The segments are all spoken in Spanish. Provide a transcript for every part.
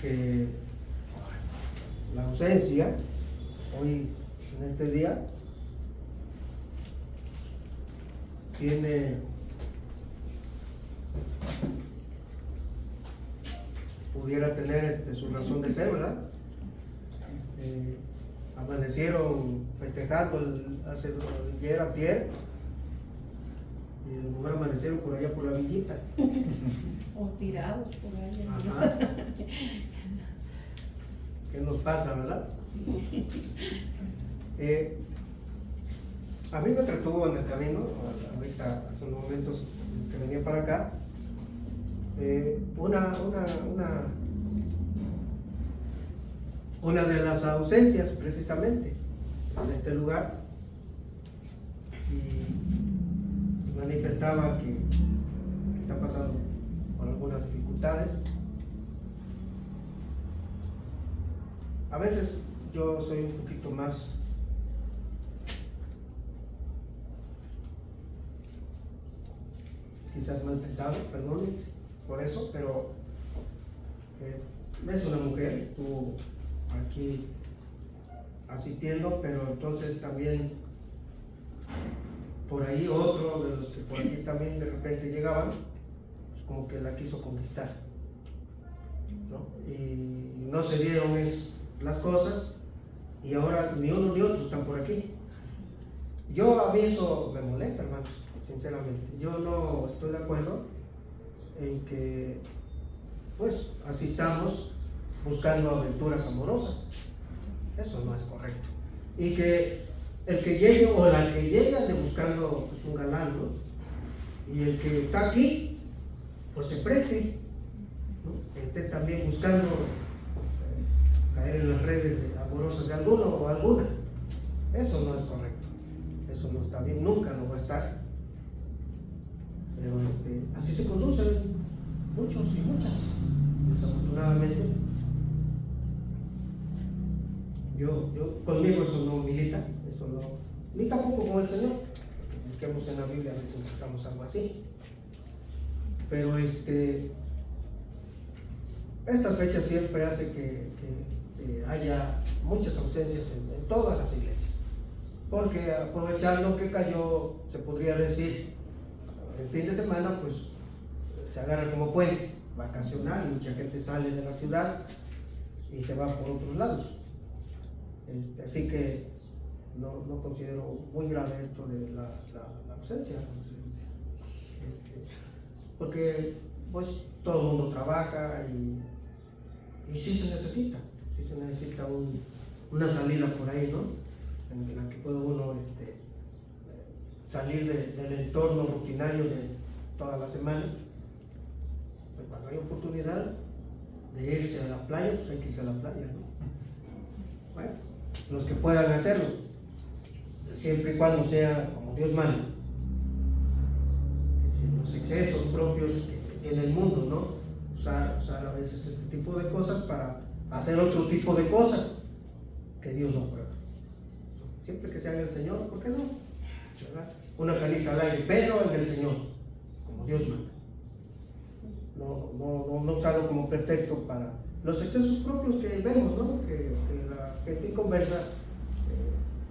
que la ausencia, hoy en este día, pudiera tener su razón de ser, ¿verdad? Amanecieron festejando ayer, antier, y a lo mejor amanecieron por allá por la villita. O tirados por allá. Ajá. ¿Qué nos pasa, verdad? Sí. A mí me entretuvo en el camino, ahorita hace unos momentos que venía para acá, una de las ausencias precisamente en este lugar, y manifestaba que está pasando por algunas dificultades. A veces yo soy un poquito más quizás mal pensado, perdón por eso, pero es una mujer, estuvo aquí asistiendo, pero entonces también por ahí otro de los que por aquí también de repente llegaban, pues como que la quiso conquistar, ¿no? Y no se dieron las cosas, y ahora ni uno ni otro están por aquí. A mí eso me molesta, hermanos, sinceramente. Yo no estoy de acuerdo en que pues asistamos buscando aventuras amorosas. Eso no es correcto. Y que el que llegue o la que llega de buscando pues, un galán, ¿no? Y el que está aquí pues se preste, ¿no? Esté también buscando caer en las redes amorosas de alguno o alguna. Eso no es correcto, eso no está bien, nunca lo va a estar. Pero así se conducen muchos y muchas, desafortunadamente. Conmigo eso no milita, eso no, ni tampoco con el Señor, porque busquemos en la Biblia a ver si buscamos algo así. Pero estas fechas siempre hace que haya muchas ausencias en todas las iglesias, porque aprovechando que cayó, se podría decir, el fin de semana, pues se agarra como puente vacacional, y mucha gente sale de la ciudad y se va por otros lados. Así que no considero muy grave esto de la ausencia, porque pues todo el mundo trabaja y sí se necesita una salida por ahí, ¿no? En la que puede uno salir del entorno rutinario de toda la semana. Pues cuando hay oportunidad de irse a la playa, pues hay que irse a la playa, ¿no? Bueno, los que puedan hacerlo, siempre y cuando sea como Dios manda, sin los excesos propios que tiene el mundo, ¿no? Usar a veces este tipo de cosas para hacer otro tipo de cosas que Dios no prueba. Siempre que sea en el Señor, ¿por qué no? ¿Verdad? Una canita al aire, pero en el Señor, como Dios manda. No usarlo como pretexto para los excesos propios que vemos, ¿no? Que la gente inconversa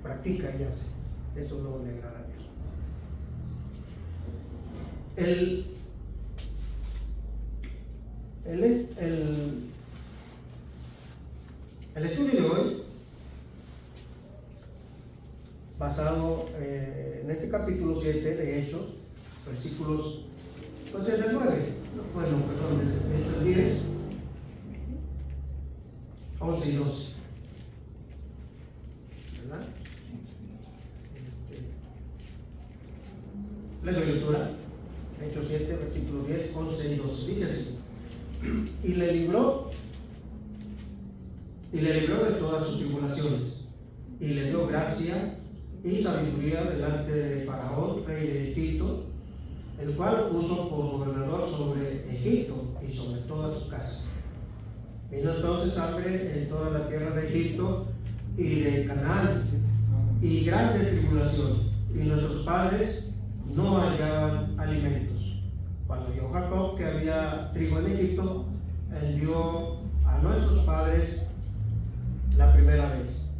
practica y hace. Eso no le agrada a Dios. El estudio de hoy, basado en este capítulo 7 de Hechos, versículos, entonces el 9, es el 10, 11 y 12, ¿verdad? La lectura, Hechos 7, versículos 10, 11 y 12, dice así: y le libró de todas sus tribulaciones, y le dio gracia y sabiduría delante de Faraón, rey de Egipto, el cual puso por gobernador sobre Egipto y sobre toda su casa. Vino entonces hambre en toda la tierra de Egipto y de Canaán, y grande tribulación, y nuestros padres no hallaban alimentos. Cuando oyó Jacob que había trigo en Egipto, envió a a nuestros padres la primera vez.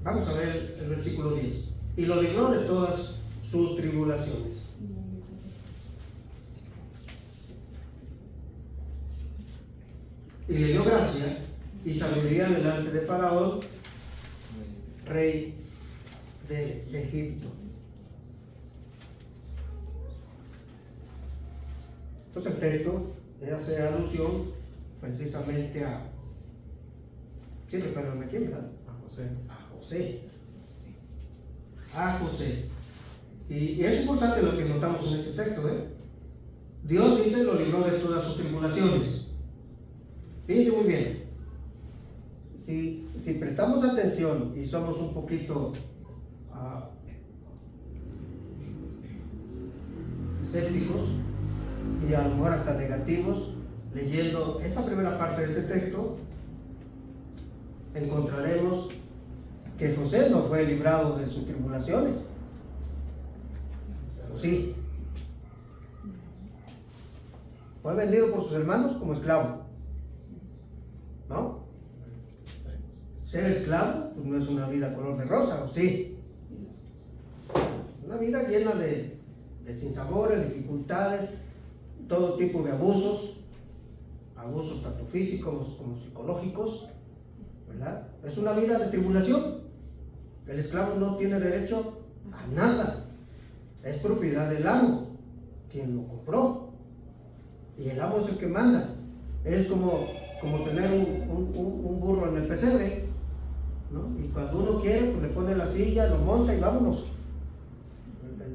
Vamos a ver el versículo 10. Y lo libró de todas sus tribulaciones. Y le dio gracia y sabiduría delante de Faraón, rey de Egipto. Entonces el texto hace alusión precisamente a, sí, recuerdan a quién, ¿verdad? A José. A José. Y es importante lo que notamos en este texto, ¿eh? Dios dice lo libró de todas sus tribulaciones. Fíjense muy bien. Si prestamos atención y somos un poquito escépticos y a lo mejor hasta negativos, leyendo esta primera parte de este texto, encontraremos que José no fue librado de sus tribulaciones. ¿O sí? Fue vendido por sus hermanos como esclavo, ¿no? Ser esclavo pues no es una vida color de rosa, ¿o sí? Una vida llena de sinsabores, dificultades, todo tipo de abusos tanto físicos como psicológicos, ¿verdad? Es una vida de tribulación. El esclavo no tiene derecho a nada, es propiedad del amo, quien lo compró, y el amo es el que manda. Es como tener un burro en el pesebre, ¿no? Y cuando uno quiere, pues le pone la silla, lo monta y vámonos.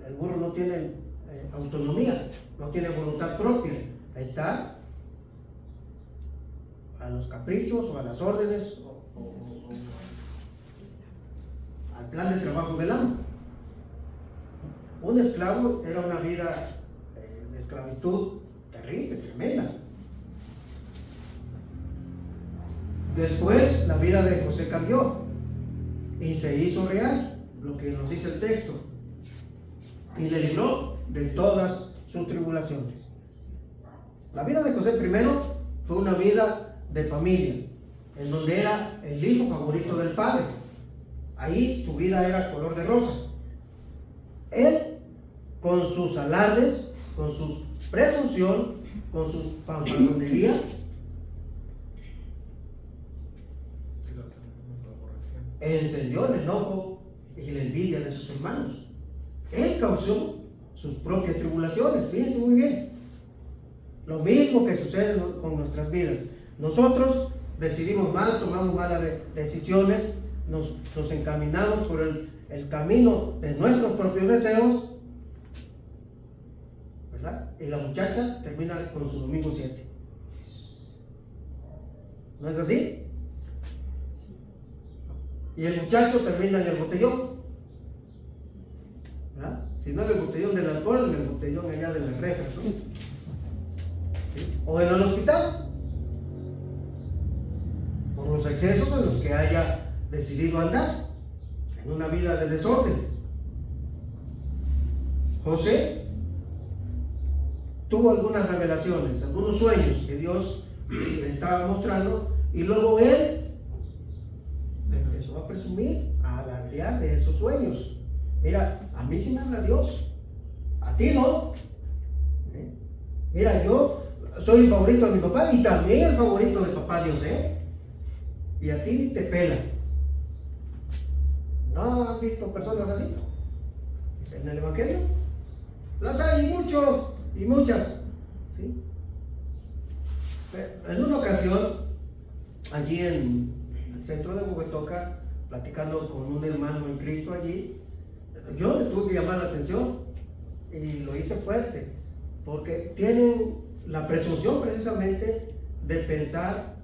El burro no tiene autonomía, no tiene voluntad propia, está a los caprichos o a las órdenes o al plan de trabajo del amo. Un esclavo era una vida de esclavitud terrible, tremenda. Después la vida de José cambió y se hizo real, lo que nos dice el texto, y le libró de todas sus tribulaciones. La vida de José primero fue una vida de familia, en donde era el hijo favorito del padre. Ahí su vida era color de rosa. Él, con sus alardes, con su presunción, con su fanfarronería, encendió el enojo y la envidia de sus hermanos. Él causó sus propias tribulaciones. Fíjense muy bien. Lo mismo que sucede con nuestras vidas. Nosotros decidimos mal, tomamos malas decisiones, nos encaminamos por el camino de nuestros propios deseos, ¿verdad? Y la muchacha termina con su domingo 7. ¿No es así? Y el muchacho termina en el botellón, ¿verdad? Si no en el botellón del alcohol, en el botellón allá de las rejas, ¿no? ¿Sí? O en el hospital, por los excesos en los que haya decidido andar, en una vida de desorden. José tuvo algunas revelaciones, algunos sueños que Dios le estaba mostrando, y luego él empezó a presumir, a alardear de esos sueños. Mira, a mí sí me habla Dios, a ti no. Mira, yo soy el favorito de mi papá y también el favorito de papá Dios, y a ti ni te pela. ¿No han visto personas así en el Evangelio? Las hay muchos y muchas, ¿sí? En una ocasión, allí en el centro de Huehuetoca, platicando con un hermano en Cristo allí, yo le tuve que llamar la atención y lo hice fuerte, porque tienen la presunción precisamente de pensar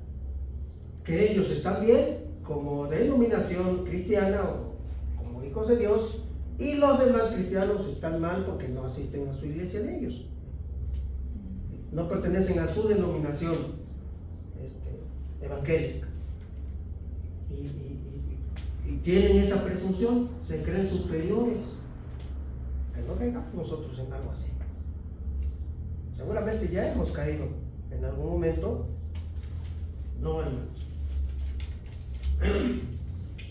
que ellos están bien como denominación cristiana o como hijos de Dios, y los demás cristianos están mal porque no asisten a su iglesia de ellos, no pertenecen a su denominación evangélica, y tienen esa presunción, se creen superiores. Que no caigamos nosotros en algo así. Seguramente ya hemos caído en algún momento No, hermanos.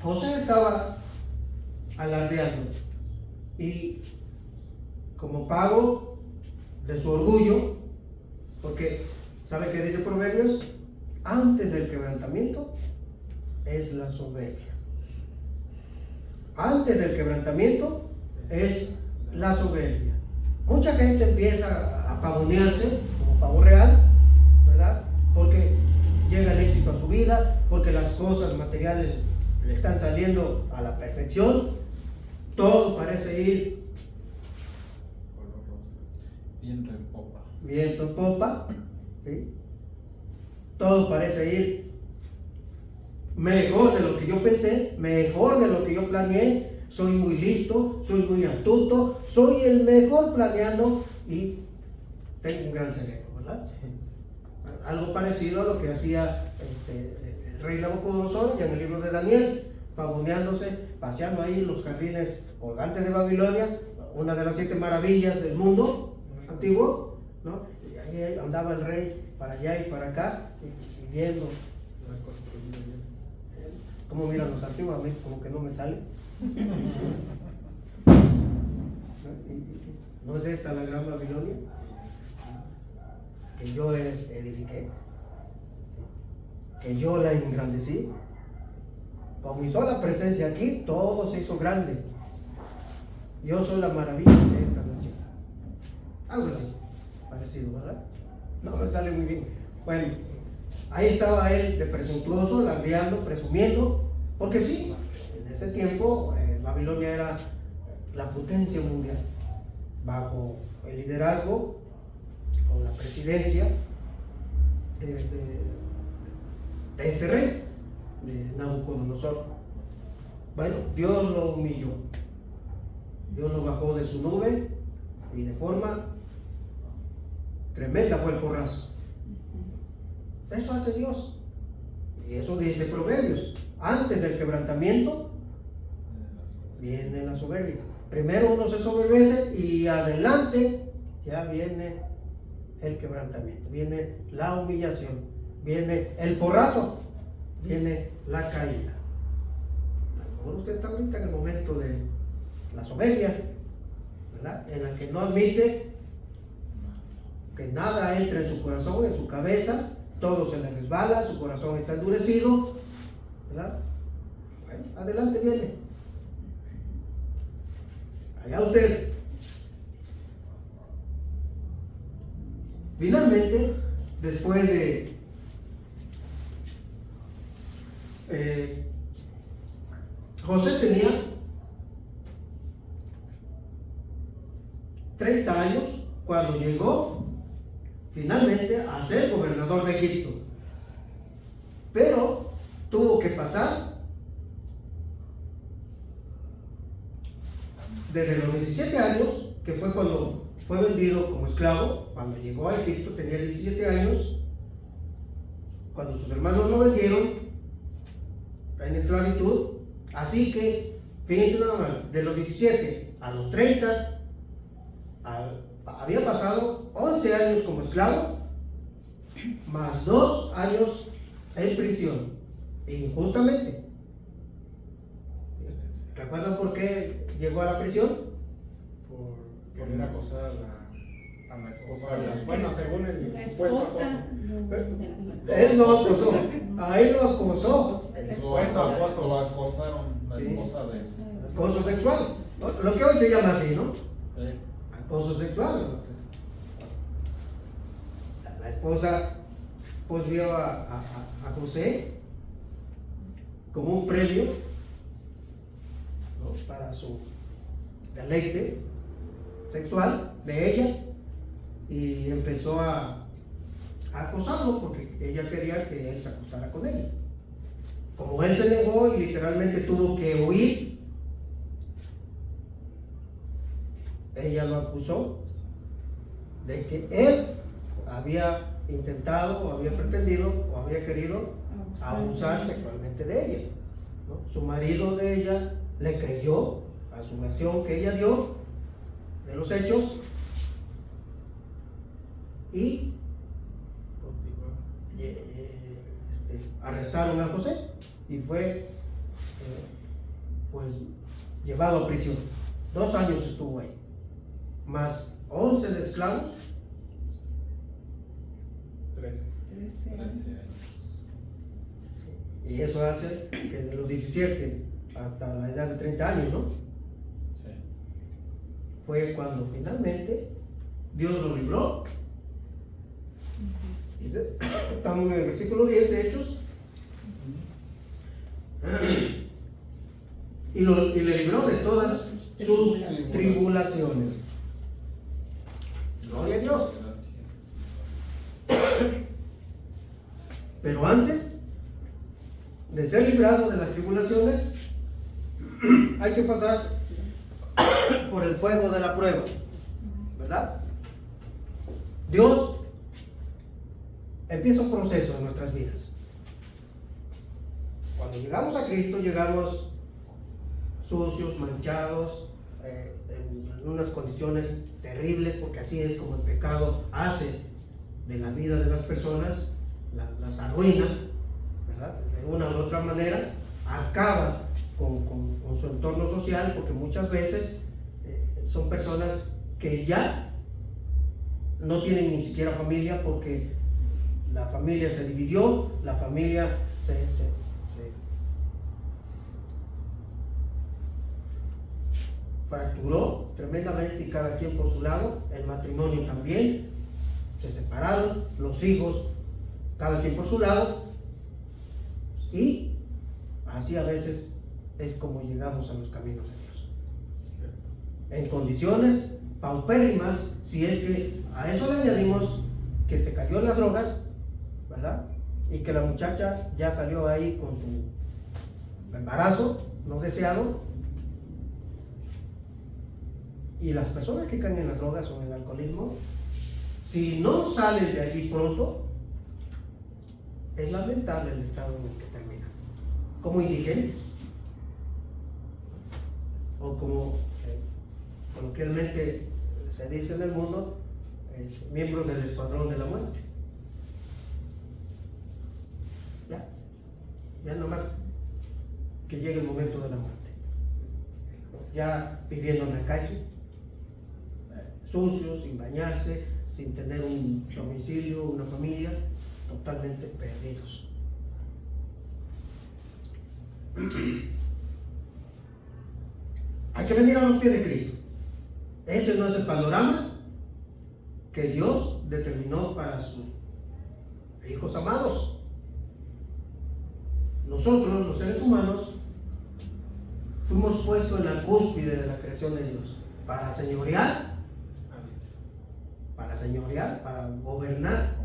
José estaba alardeando y como pago de su orgullo, porque ¿sabe qué dice Proverbios? Antes del quebrantamiento es la soberbia. Antes del quebrantamiento es la soberbia. Mucha gente empieza a pavonearse como pavo real, ¿verdad? Porque llega el éxito a su vida, porque las cosas materiales le están saliendo a la perfección, todo parece ir viento en popa. Viento en popa, ¿sí? Todo parece ir mejor de lo que yo pensé, mejor de lo que yo planeé. Soy muy listo, soy muy astuto, soy el mejor planeando y tengo un gran cerebro, ¿verdad? Algo parecido a lo que hacía el rey Nabucodonosor ya en el libro de Daniel, pavoneándose, paseando ahí en los jardines colgantes de Babilonia, una de las 7 maravillas del mundo antiguo, ¿no? Y ahí andaba el rey para allá y para acá y viendo cómo miran los antiguos. A mí como que no me sale. ¿No es esta la gran Babilonia que yo edifiqué, que yo la engrandecí? Con mi sola presencia aquí todo se hizo grande. Yo soy la maravilla de esta nación. Algo así, parecido, ¿verdad? No me sale muy bien. Bueno, ahí estaba él de presuntuoso, alardeando, presumiendo, porque sí, en ese tiempo Babilonia era la potencia mundial, bajo el liderazgo o la presidencia de este rey, de Nabucodonosor. Bueno, Dios lo humilló, Dios lo bajó de su nube y de forma tremenda fue el porrazo. Eso hace Dios, y eso dice Proverbios. Antes del quebrantamiento viene la soberbia. Primero uno se soberbece y adelante ya viene el quebrantamiento, viene la humillación, viene el porrazo, viene la caída. A lo mejor usted está ahorita en el momento de la soberbia, ¿verdad? En la que no admite que nada entra en su corazón, en su cabeza, todo se le resbala, su corazón está endurecido, ¿verdad? Bueno, adelante viene. Allá usted. Finalmente, después de José tenía 30 años cuando llegó finalmente a ser gobernador de Egipto, pero tuvo que pasar desde los 17 años, que fue cuando fue vendido como esclavo. Cuando llegó a Egipto tenía 17 años, cuando sus hermanos lo vendieron en esclavitud. Así que, fíjense nada más, de los 17 a los 30, había pasado 11 años como esclavo, más 2 años en prisión, injustamente. ¿Recuerdan por qué llegó a la prisión? Por querer acosar a la esposa. Bueno, según el La supuesto esposa. acoso. Él lo acosó, a él lo acosó, Lo acosaron la Sí. esposa de acoso sexual, ¿no? Lo que hoy se llama así, ¿no? sí. Acoso sexual. La esposa pues vio a José como un premio, ¿no? Para su deleite sexual de ella, y empezó a acosarlo porque ella quería que él se acostara con ella. Como él se negó y literalmente tuvo que huir, ella lo acusó de que él había intentado o había pretendido o había querido abusar sexualmente de ella, ¿no? Su marido de ella le creyó a su versión que ella dio de los hechos y arrestaron a José y fue pues llevado a prisión. 2 años estuvo ahí, más 11 de esclavos. 13. 13 años. 13 años. Y eso hace que de los 17 hasta la edad de 30 años, ¿no? Sí. Fue cuando finalmente Dios lo libró. Dice, estamos en el versículo 10 de Hechos. Y le libró de todas sus tribulaciones. Gloria a Dios. Gracias. Pero antes de ser librado de las tribulaciones, hay que pasar por el fuego de la prueba, ¿verdad? Dios empieza un proceso en nuestras vidas. Cuando llegamos a Cristo, llegamos sucios, manchados, en unas condiciones terribles, porque así es como el pecado hace de la vida de las personas, las arruina, ¿verdad? De una u otra manera, acaba con su entorno social, porque muchas veces son personas que ya no tienen ni siquiera familia, porque la familia se dividió, la familia se fracturó tremendamente y cada quien por su lado, el matrimonio también, se separaron, los hijos, cada quien por su lado, y así a veces es como llegamos a los caminos de Dios. En condiciones paupérrimas, si es que a eso le añadimos que se cayó en las drogas, ¿verdad? Y que la muchacha ya salió ahí con su embarazo no deseado. Y las personas que caen en las drogas o en el alcoholismo, si no salen de allí pronto, es lamentable el estado en el que terminan, como indigentes, o como coloquialmente se dice en el mundo, miembros del escuadrón de la muerte. Ya nomás que llegue el momento de la muerte, ya viviendo en la calle, sucios, sin bañarse, sin tener un domicilio, una familia, totalmente perdidos. Hay que venir a los pies de Cristo. Ese no es el panorama que Dios determinó para sus hijos amados. Nosotros, los seres humanos, fuimos puestos en la cúspide de la creación de Dios para señorear, para gobernar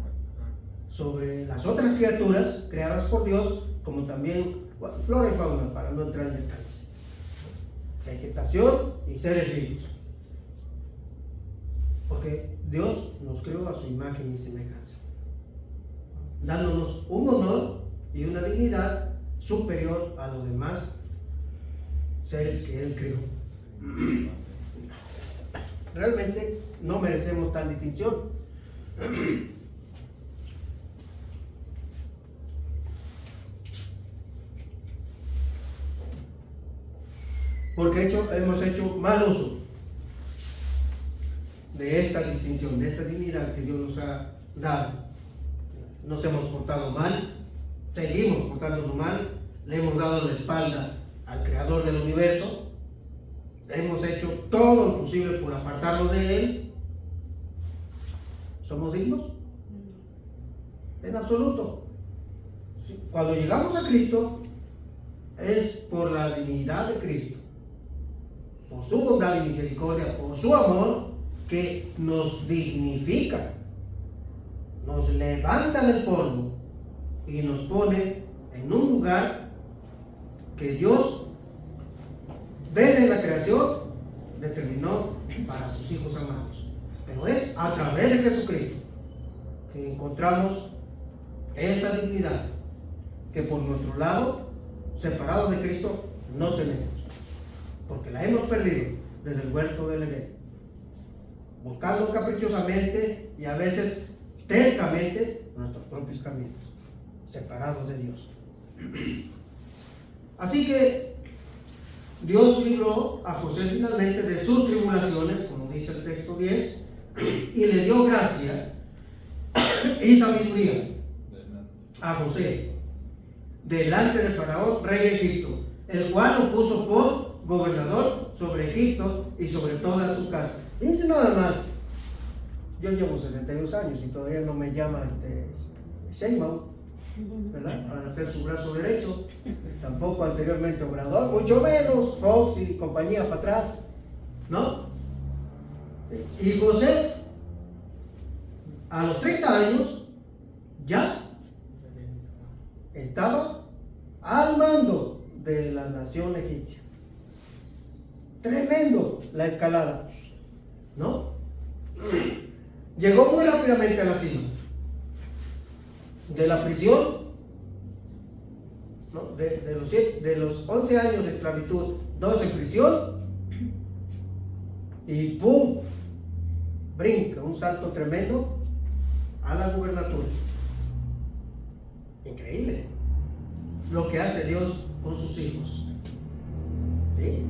sobre las otras criaturas creadas por Dios, como también flora y fauna, para no entrar en detalles, vegetación y seres vivos, porque Dios nos creó a su imagen y semejanza, dándonos un honor y una dignidad superior a los demás seres que Él creó. Realmente no merecemos tal distinción. Porque hemos hecho mal uso de esta distinción, de esta dignidad que Dios nos ha dado. Nos hemos portado mal, seguimos portándonos mal, le hemos dado la espalda al Creador del universo, hemos hecho todo lo posible por apartarnos de Él. ¿Somos dignos? En absoluto. Cuando llegamos a Cristo es por la dignidad de Cristo, por su bondad y misericordia, por su amor, que nos dignifica, nos levanta del polvo y nos pone en un lugar que Dios, desde la creación, determinó para sus hijos amados. Pero es a través de Jesucristo que encontramos esa dignidad que por nuestro lado, separados de Cristo, no tenemos, porque la hemos perdido desde el huerto del Edén, buscando caprichosamente y a veces tercamente nuestros propios caminos, separados de Dios. Así que Dios libró a José finalmente de sus tribulaciones, como dice el texto 10, y le dio gracia y sabiduría a José delante de Faraón, rey de Egipto, el cual lo puso por gobernador sobre Egipto y sobre toda su casa. Fíjense nada más, yo llevo 62 años y todavía no me llama Sheinbaum, ¿verdad?, para ser su brazo derecho, tampoco anteriormente Obrador, mucho menos Fox y compañía para atrás, ¿no? Y José, a los 30 años, ya estaba al mando de la nación egipcia. Tremendo la escalada, ¿no? Llegó muy rápidamente a la cima. De la prisión, ¿no?, de los 11 años de esclavitud, 2 en prisión, y ¡pum!, brinca, un salto tremendo a la gubernatura. Increíble lo que hace Dios con sus hijos. ¿Sí?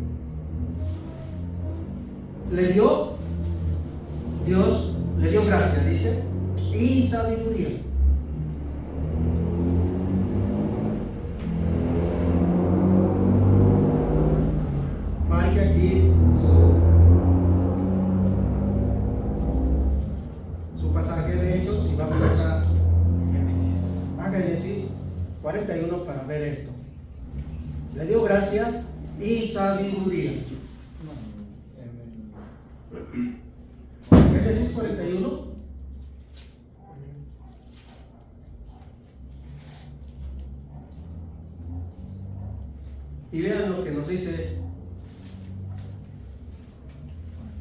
Dios le dio gracia, dice, y sabiduría. Marca aquí su pasaje de Hechos y vamos a Génesis 41 para ver esto. Le dio gracia y sabiduría. Génesis 41. Y vean lo que nos dice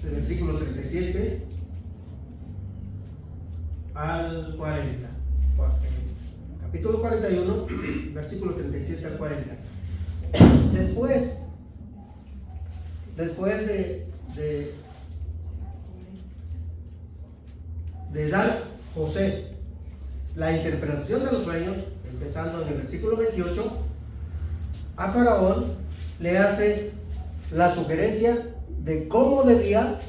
el versículo 37 al 40. Capítulo 41, versículo 37 al 40. Después de dar José la interpretación de los sueños, empezando en el versículo 28, a Faraón le hace la sugerencia de cómo debía,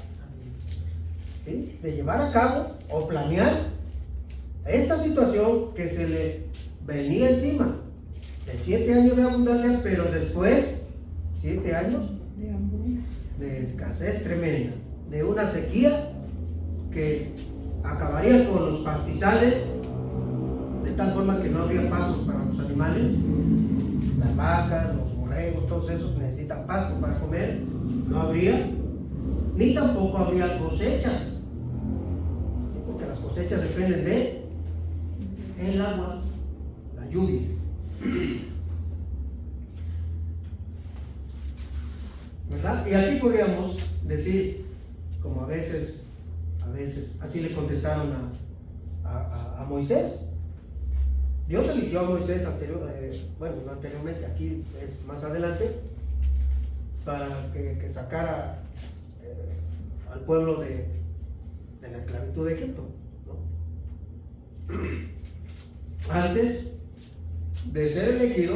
¿sí?, de llevar a cabo o planear esta situación que se le venía encima, de 7 años de abundancia, pero después 7 años de hambruna, de escasez tremenda, de una sequía que acabaría con los pastizales, de tal forma que no habría pastos para los animales. Las vacas, los borregos, todos esos necesitan pasto para comer, no habría, ni tampoco habría cosechas, ¿sí?, porque las cosechas dependen de el agua, la lluvia. ¿Verdad? Y aquí podríamos decir, como a veces así le contestaron a Moisés. Dios eligió a Moisés no anteriormente, aquí es más adelante, para que sacara al pueblo de la esclavitud de Egipto, ¿no? Antes de ser elegido,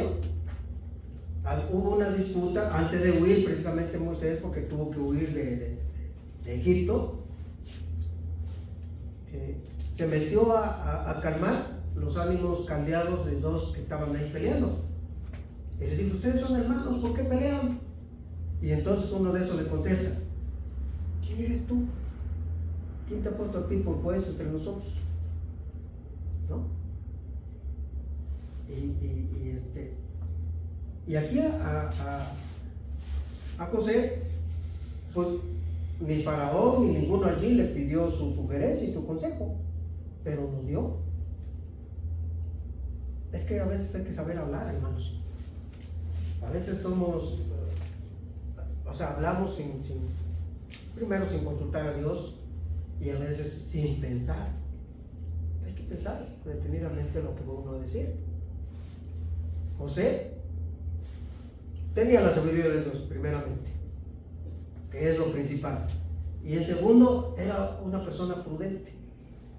hubo una disputa antes de huir, precisamente Moisés, porque tuvo que huir de Egipto. Se metió a calmar los ánimos caldeados de 2 que estaban ahí peleando. Y les dijo: ustedes son hermanos, ¿por qué pelean? Y entonces uno de esos le contesta: ¿quién eres tú? ¿Quién te ha puesto a ti por juez entre nosotros? ¿No? Y aquí a José, pues ni Faraón ni ninguno allí le pidió su sugerencia y su consejo, pero nos dio. Es que a veces hay que saber hablar, hermanos. A veces hablamos primero sin consultar a Dios, y a veces sin pensar. Hay que pensar detenidamente lo que va uno a decir. José tenía la sabiduría de Dios, primeramente, que es lo principal. Y el segundo, era una persona prudente.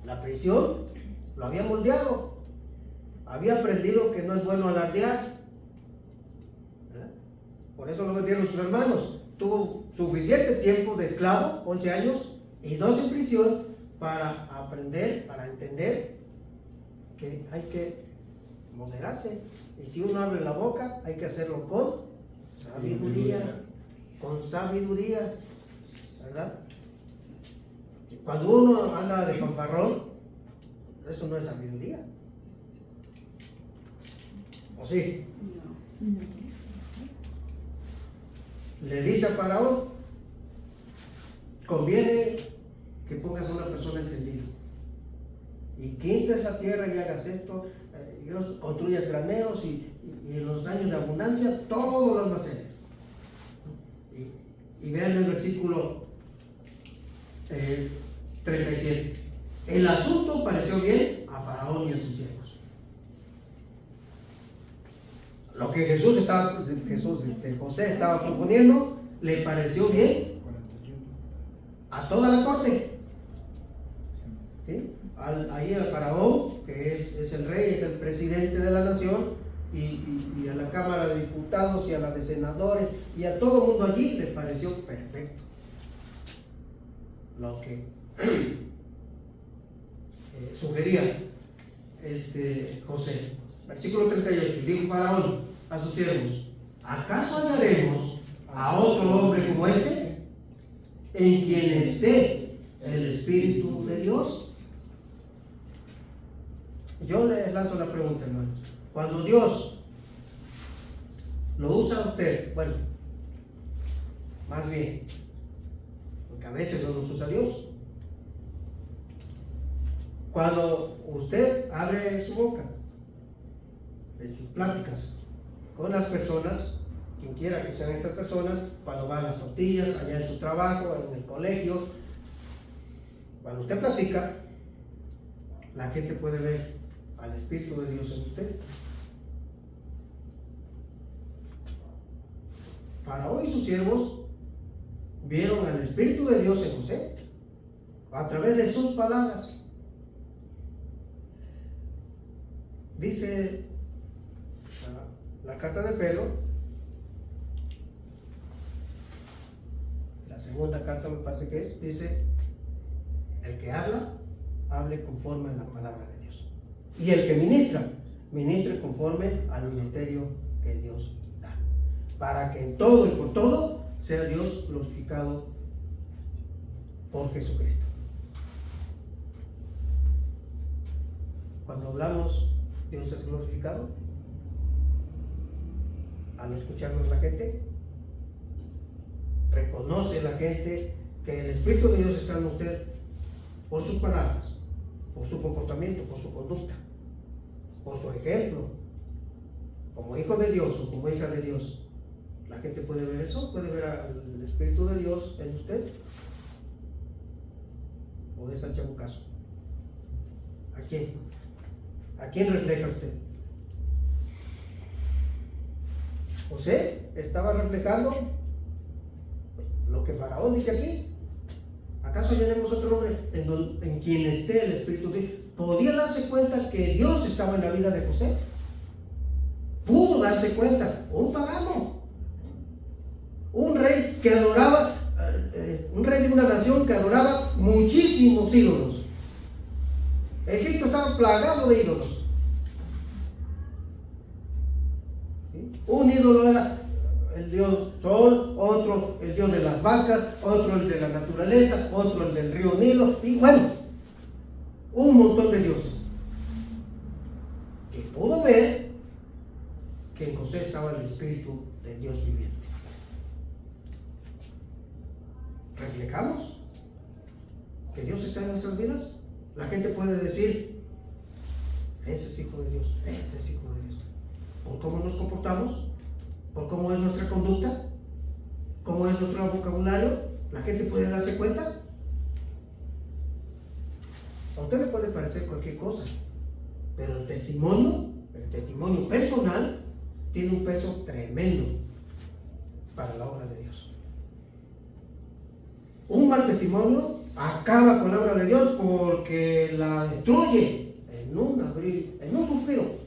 La prisión lo había moldeado. había aprendido que no es bueno alardear. ¿Verdad? Por eso lo vendieron sus hermanos. Tuvo suficiente tiempo de esclavo, 11 años, y 2 en prisión, para aprender, para entender que hay que moderarse. Y si uno abre la boca, hay que hacerlo con sabiduría. Con sabiduría, ¿verdad? Cuando uno anda de fanfarrón, eso no es sabiduría. ¿O sí? No. Le dice a Faraón, conviene que pongas a una persona entendida y quintes la tierra y hagas esto, construyas graneros y en los años de abundancia todos los almacenes. Y vean el versículo 37. El asunto pareció bien a Faraón y a sus siervos. Lo que José estaba proponiendo le pareció bien a toda la corte. ¿Sí? Ahí al Faraón, que es el rey, es el presidente de la nación, y a la Cámara de Diputados y a la de Senadores y a todo el mundo allí le pareció perfecto lo que sugería José. Versículo 38. Dijo Faraón a sus siervos: ¿acaso hallaremos a otro hombre como este en quien esté el Espíritu de Dios? Yo les lanzo la pregunta, hermanos. Cuando Dios lo usa a usted, bueno, más bien, porque a veces no nos usa Dios. Cuando usted abre su boca en sus pláticas con las personas, quien quiera que sean estas personas, cuando van a las tortillas, allá en su trabajo, en el colegio, cuando usted platica, la gente puede ver al Espíritu de Dios en usted. Faraón y sus siervos vieron al Espíritu de Dios en José a través de sus palabras. Dice la carta de Pedro, la segunda carta me parece que es, dice: el que habla, hable conforme a la palabra de Dios. Y el que ministra, ministre conforme al ministerio que Dios da, para que en todo y por todo sea Dios glorificado por Jesucristo. Cuando hablamos, Dios es glorificado al escucharnos la gente. Reconoce la gente que el Espíritu de Dios está en usted por sus palabras, por su comportamiento, por su conducta, por su ejemplo, como hijo de Dios o como hija de Dios. La gente puede ver eso, puede ver al Espíritu de Dios en usted, o es al chabucazo. ¿A quién? ¿A quién refleja usted? José estaba reflejando lo que Faraón dice aquí. ¿Acaso tenemos otro hombre en quien esté el Espíritu de Dios? ¿Podía darse cuenta que Dios estaba en la vida de José? Pudo darse cuenta. Un pagano, un rey que adoraba, un rey de una nación que adoraba muchísimos ídolos. Egipto estaba plagado de ídolos. ¿Sí? Un ídolo era el dios Sol, otro el dios de las vacas, otro el de la naturaleza, otro el del río Nilo, y bueno, un montón de dioses. Y pudo ver que en José estaba el Espíritu del Dios viviente. ¿Reflejamos que Dios está en nuestras vidas? La gente puede decir: ese es hijo de Dios, ese es hijo de Dios. ¿Por cómo nos comportamos? ¿Por cómo es nuestra conducta? ¿Cómo es nuestro vocabulario? ¿La gente puede darse cuenta? A usted le puede parecer cualquier cosa, pero el testimonio personal tiene un peso tremendo para la obra de Dios. Un mal testimonio acaba con la obra de Dios porque la destruye en un abrir, en un suspiro.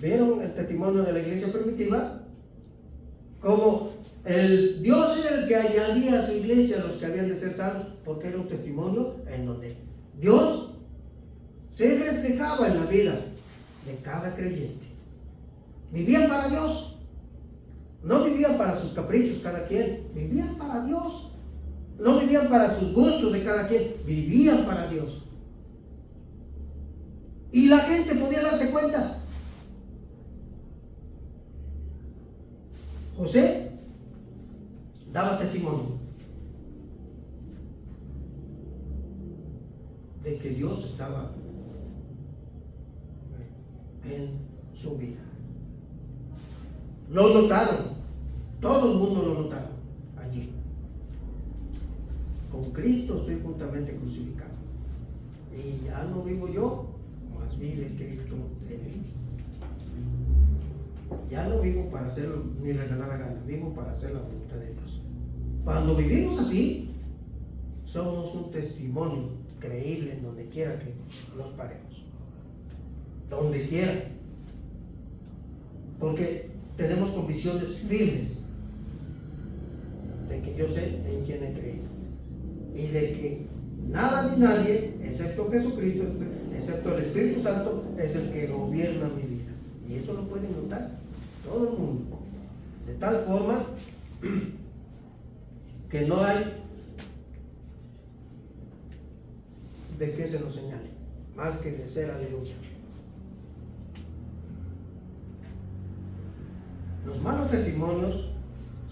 ¿Vieron el testimonio de la iglesia primitiva? Como el Dios era el que añadía a su iglesia a los que habían de ser salvos, porque era un testimonio en donde Dios se reflejaba en la vida de cada creyente. Vivían para Dios, no vivían para sus caprichos cada quien, vivían para Dios. No vivían para sus gustos de cada quien, vivían para Dios. Y la gente podía darse cuenta. José daba testimonio de que Dios estaba en su vida. Lo notaron, todo el mundo lo notaron allí. Con Cristo estoy juntamente crucificado. Y ya no vivo yo, mas vive Cristo en mí. Ya no vivo para hacer ni regalar la gana, vivo para hacer la voluntad de Dios. Cuando vivimos así, somos un testimonio creíble en donde quiera que nos paremos. Donde quiera. Porque tenemos convicciones firmes de que yo sé en quién he creído. Y de que nada ni nadie, excepto Jesucristo, excepto el Espíritu Santo, es el que gobierna mi vida. Y eso lo pueden notar todo el mundo. De tal forma que no hay de qué se nos señale, más que de ser aleluya. Los malos testimonios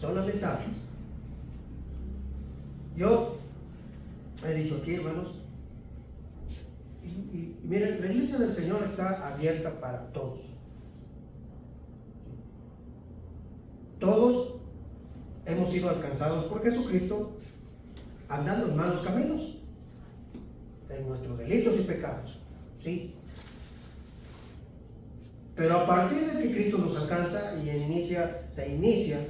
son lamentables. Yo he dicho aquí, hermanos, y miren, la iglesia del Señor está abierta para todos. Todos hemos sido alcanzados por Jesucristo andando en malos caminos, en nuestros delitos y pecados, sí. Pero a partir de que Cristo nos alcanza y se inicia,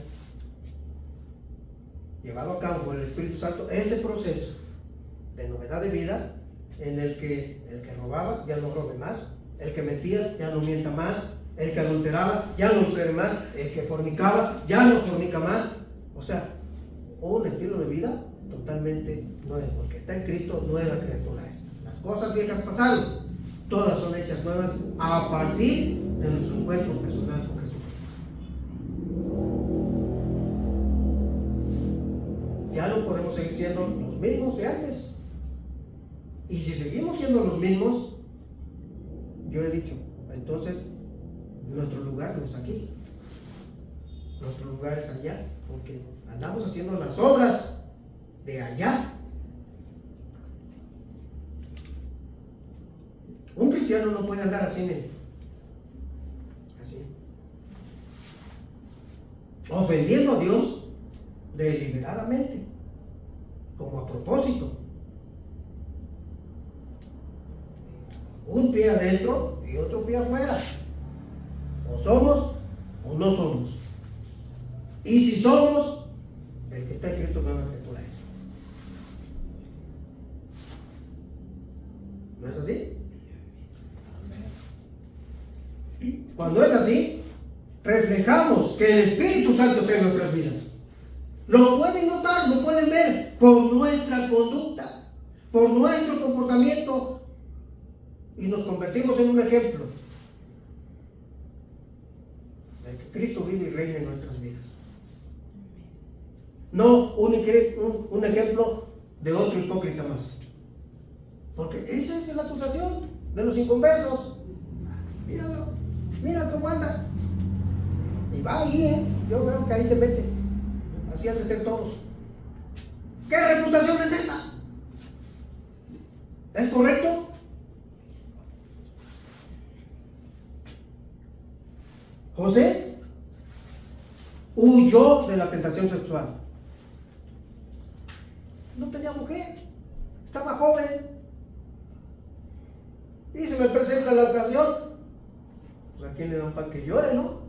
llevado a cabo por el Espíritu Santo, ese proceso de novedad de vida, en el que robaba ya no robe más, el que mentía ya no mienta más, el que adulteraba ya no adultere más, el que fornicaba ya no fornica más. O sea, un estilo de vida totalmente nuevo, porque está en Cristo, nueva criatura es. Las cosas viejas pasaron, todas son hechas nuevas a partir de nuestro encuentro personal con Jesucristo. Ya no podemos seguir siendo los mismos de antes. Y si seguimos siendo los mismos, yo he dicho, entonces nuestro lugar no es aquí, nuestro lugar es allá, porque andamos haciendo las obras de allá. Un cristiano no puede andar así, ofendiendo a Dios deliberadamente, como a propósito. Un pie adentro y otro pie afuera. O somos o no somos. Y si somos, el que está en Cristo nueva criatura es. ¿No es así? Cuando es así, reflejamos que el Espíritu Santo está en nuestras vidas. Lo pueden notar, lo pueden ver por nuestra conducta, por nuestro comportamiento, y nos convertimos en un ejemplo de que Cristo vive y reina en nuestras vidas. No un ejemplo de otro hipócrita más, porque esa es la acusación de los inconversos. Míralo, mira cómo anda, y va ahí, yo veo que ahí se mete. Así han de ser todos. ¿Qué reputación es esa? ¿Es correcto? José huyó de la tentación sexual. No tenía mujer, estaba joven. Y se me presenta la ocasión. Pues a quién le dan pan que llore, ¿no?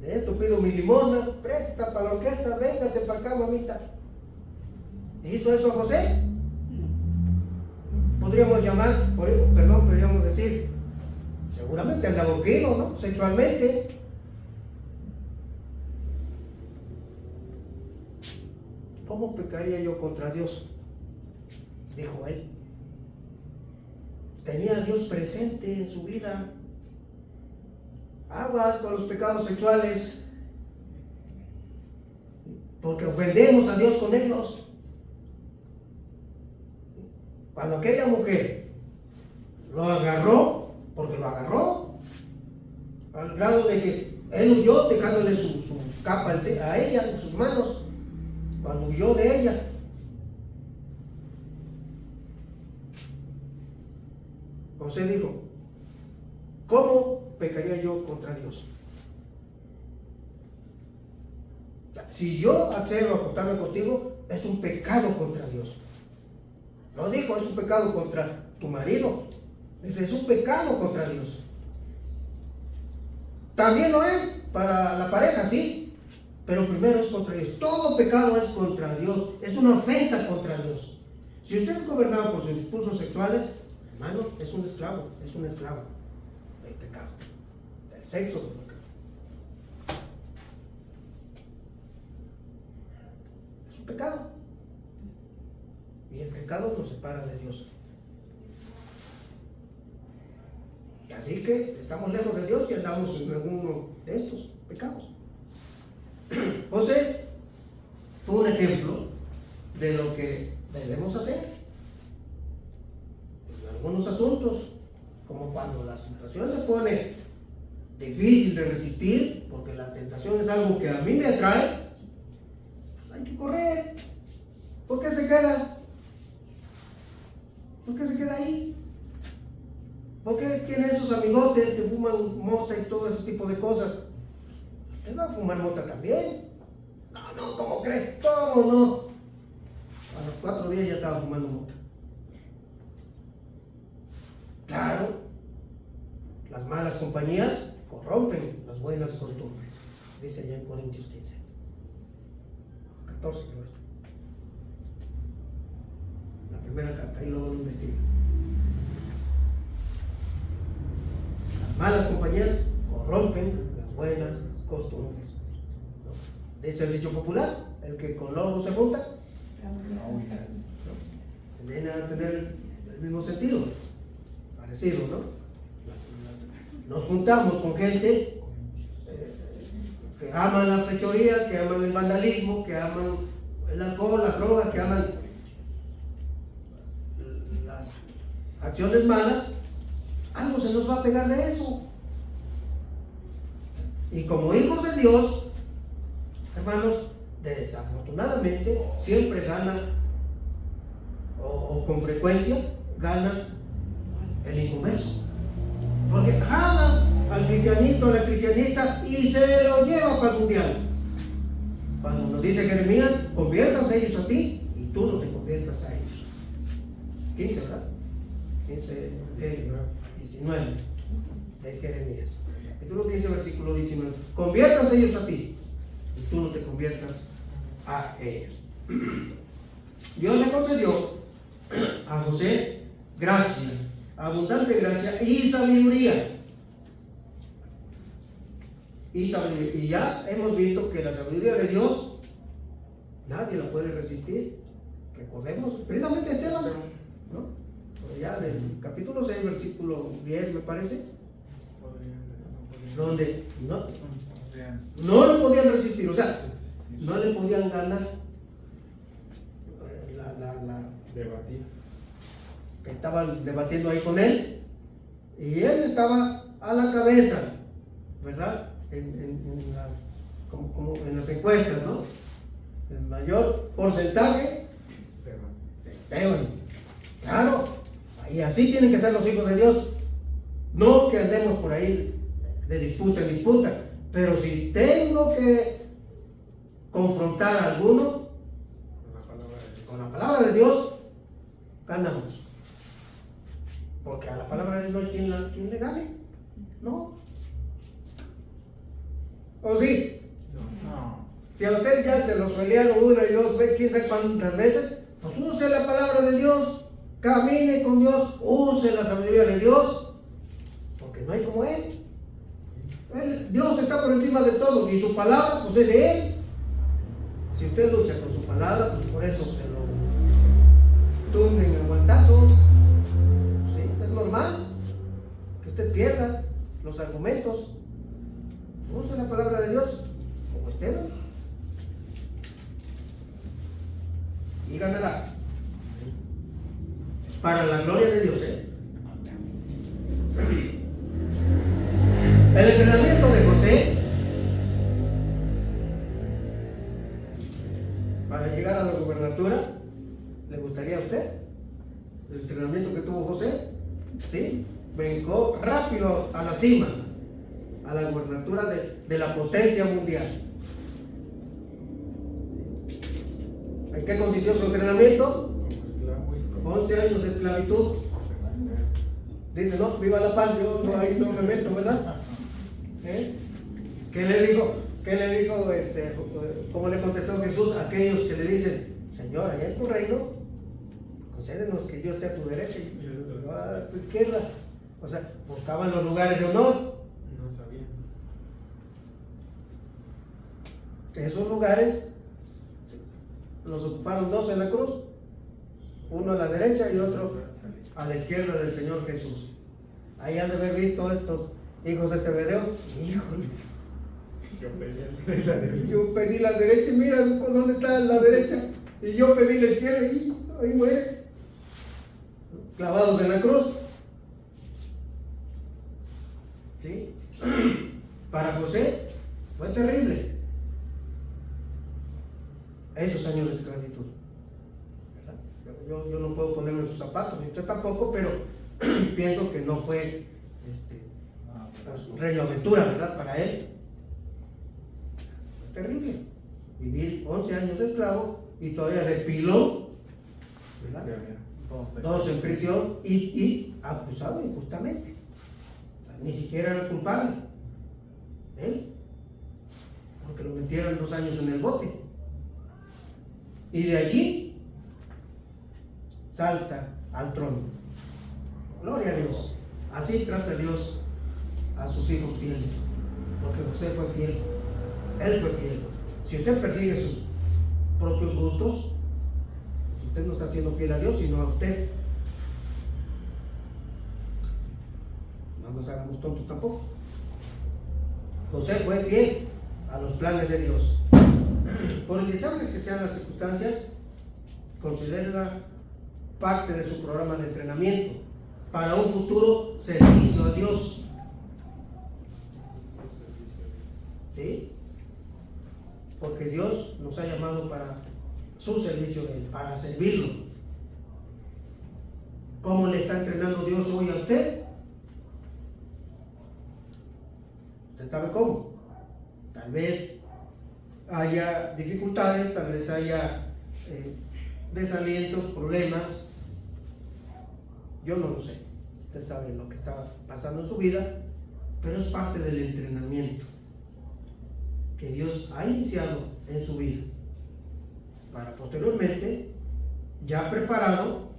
De esto pido mi limosna, presta para la orquesta, véngase para acá, mamita. ¿Hizo eso José? podríamos llamar, perdón, podríamos decir, seguramente andaba ungido, ¿no? Sexualmente. ¿Cómo pecaría yo contra Dios? Dijo él. Tenía a Dios presente en su vida. Aguas con los pecados sexuales, porque ofendemos a Dios con ellos. Cuando aquella mujer lo agarró, porque lo agarró, al grado de que él huyó dejándole su capa a ella en sus manos, cuando huyó de ella. José dijo, ¿cómo pecaría yo contra Dios? Si yo accedo a acostarme contigo, es un pecado contra Dios. No dijo, es un pecado contra tu marido. Dice, es un pecado contra Dios. También lo es para la pareja, sí, pero primero es contra Dios. Todo pecado es contra Dios, es una ofensa contra Dios. Si usted es gobernado por sus impulsos sexuales, hermano, es un esclavo del pecado, del sexo del pecado. Es un pecado. Y el pecado nos separa de Dios. Así que estamos lejos de Dios y andamos en alguno de estos pecados. José fue un ejemplo de lo que debemos hacer en algunos asuntos, como cuando la situación se pone difícil de resistir, porque la tentación es algo que a mí me atrae, pues hay que correr. ¿Por qué se queda? ¿Por qué se queda ahí? ¿Por qué tiene esos amigotes que fuman mota y todo ese tipo de cosas? Usted va a fumar mota también. No, ¿cómo cree? ¿Cómo no? A los 4 días ya estaba fumando mota. Claro, las malas compañías corrompen las buenas costumbres. Dice allá en Corintios 15. 14, creo. La primera carta, y luego lo investiga. Las malas compañías corrompen las buenas costumbres, ¿no? Dice el dicho popular, el que con lobo se junta, ¿no? Viene a tener el mismo sentido, parecido, ¿no? Nos juntamos con gente que aman la fechoría, que aman el vandalismo, que aman el alcohol, la droga, que aman las acciones malas. Algo se nos va a pegar de eso. Y como hijos de Dios, hermanos, desafortunadamente siempre ganan, o con frecuencia ganan el inconverso. Porque jalan al cristianito, a la cristianista y se lo lleva para el mundial. Cuando nos dice Jeremías, conviértanse ellos a ti y tú no te conviertas a ellos. 15, ¿verdad? 15, 19 de Jeremías. Capítulo 15, versículo 19. Conviértanse ellos a ti y tú no te conviertas a ellos. Dios le concedió a José gracia, abundante gracia y sabiduría. Y ya hemos visto que la sabiduría de Dios nadie la puede resistir. Recordemos precisamente Esteban, ¿no? Ya del capítulo 6, versículo 10, me parece, donde no le podían resistir, o sea, no le podían ganar. Debatir. Que estaban debatiendo ahí con él, y él estaba a la cabeza, ¿verdad? En las encuestas, ¿no? El mayor porcentaje, Esteban. Claro, y así tienen que ser los hijos de Dios. No que andemos por ahí de disputa en disputa, pero si tengo que confrontar a alguno con la palabra de Dios, ganamos. Porque a la palabra de Dios no hay quien le gane. No. ¿O sí? No. Si a usted ya se lo pelearon una y dos veces, quién sabe cuántas veces, pues use la palabra de Dios. camine con Dios, use la sabiduría de Dios, porque no hay como Él. Dios está por encima de todo y su palabra pues es de Él. Si usted lucha con su palabra, pues por eso se lo tunden en guantazos. Sí, es normal que usted pierda los argumentos. Use la palabra de Dios como Esteban y ganará para la gloria de Dios. El entrenamiento de José para llegar a la gubernatura, ¿le gustaría a usted? El entrenamiento que tuvo José, ¿sí? Brincó rápido a la cima, a la gubernatura de la potencia mundial. ¿En qué consistió su entrenamiento? Como esclavo y 11 años de esclavitud. Dice, no, viva la paz, yo no, ahí no me meto, ¿verdad? ¿Qué le dijo? ¿Cómo le contestó Jesús a aquellos que le dicen, Señor, allá en tu reino, concédenos que yo esté a tu derecha y yo a tu izquierda? O sea, buscaban los lugares de honor. no sabían. Esos lugares los ocuparon dos en la cruz, uno a la derecha y otro a la izquierda del Señor Jesús. Ahí han de haber visto estos hijos de Zebedeo. Híjole, yo pedí la derecha y mira dónde está la derecha, y yo pedí la izquierda y ahí muere, clavados en la cruz. ¿Sí? Para José fue terrible esos años de esclavitud, ¿verdad? Yo no puedo ponerme en sus zapatos, ni usted tampoco, pero pienso que no fue pues, reino aventura, ¿verdad? Para él fue terrible vivir 11 años de esclavo y todavía de pilón, ¿verdad? Dos en prisión y acusado injustamente. O sea, ni siquiera era culpable él, porque lo metieron 2 años en el bote. Y de allí salta al trono. Gloria a Dios. Así trata Dios a sus hijos fieles, porque José fue fiel, él fue fiel. Si usted persigue sus propios gustos, pues usted no está siendo fiel a Dios, sino a usted. No nos hagamos tontos tampoco. José fue fiel a los planes de Dios. Por indiscutibles que sean las circunstancias, considérela parte de su programa de entrenamiento para un futuro servicio a Dios. ¿Sí? Porque Dios nos ha llamado para su servicio, para servirlo. ¿Cómo le está entrenando Dios hoy a usted? ¿Usted sabe cómo? Tal vez haya dificultades, tal vez haya desalientos, problemas. Yo no lo sé. Usted sabe lo que está pasando en su vida, pero es parte del entrenamiento que Dios ha iniciado en su vida para posteriormente, ya preparado,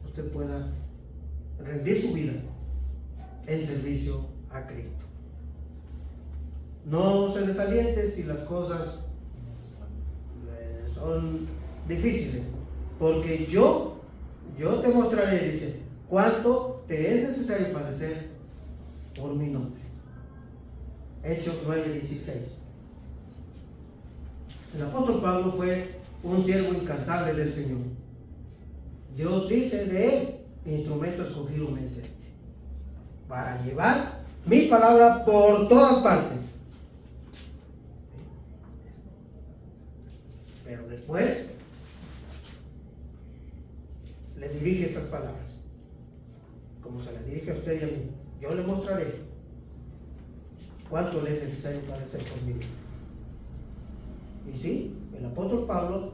usted pueda rendir su vida en servicio a Cristo. No se desaliente si las cosas son difíciles, porque yo te mostraré, dice, cuánto te es necesario padecer por mi nombre. Hechos 9:16. El apóstol Pablo fue un siervo incansable del Señor. Dios dice de él, instrumento escogido me es este, para llevar mi palabra por todas partes. Pero después le dirige estas palabras, como se las dirige a usted y a mí. Yo le mostraré cuánto le es necesario padecer por mí. Y sí, el apóstol Pablo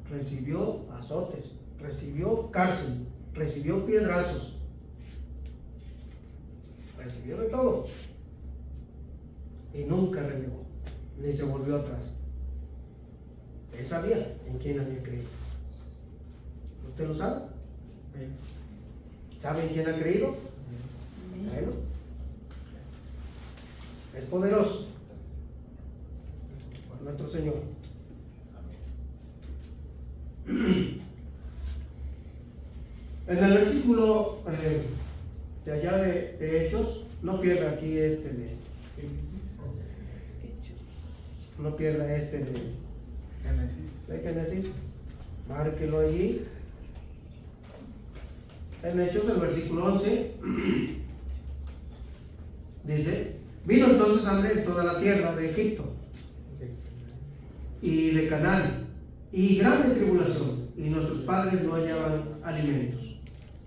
recibió azotes, recibió cárcel, recibió piedrazos, recibió de todo, y nunca renegó, ni se volvió atrás. Él sabía en quién había creído. ¿Usted lo sabe? ¿Saben quién ha creído? Bueno, es poderoso nuestro Señor. En el versículo de allá de Hechos, no pierda aquí no pierda de Génesis, márquelo allí. En Hechos, el versículo 11, dice: vino entonces hambre en toda la tierra de Egipto y de Canaán, y grande tribulación, y nuestros padres no hallaban alimentos.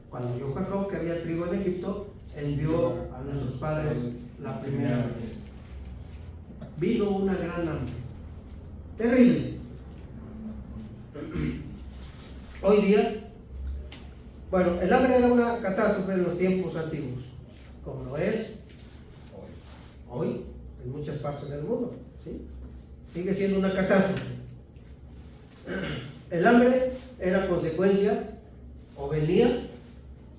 Cuando vio Jacob que había trigo en Egipto, envió a nuestros padres la primera vez. Vino una gran hambre, terrible. Hoy día, bueno, el hambre era una catástrofe en los tiempos antiguos, como lo es hoy en muchas partes del mundo, ¿sí? Sigue siendo una catástrofe. El hambre era consecuencia, o venía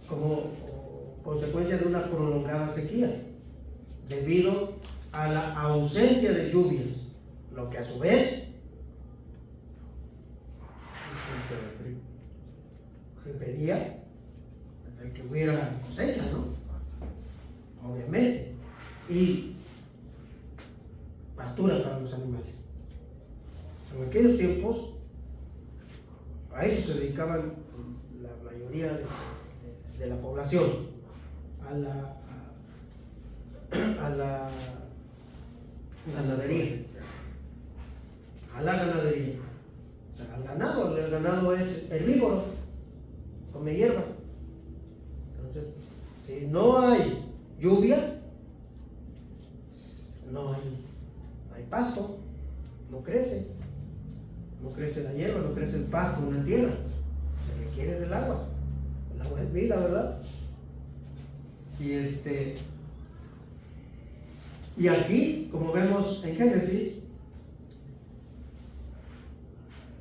como consecuencia de una prolongada sequía, debido a la ausencia de lluvias, lo que a su vez impedía el que hubiera cosecha, ¿no? Obviamente, y pastura para los animales. En aquellos tiempos a eso se dedicaban la mayoría de la población, a la ganadería, o sea, al ganado. El ganado es herbívoro, come hierba. Entonces, si no hay lluvia, no hay pasto, no crece la hierba, no crece el pasto en la tierra. Se requiere del agua. El agua es vida, ¿verdad? Y aquí, como vemos en Génesis,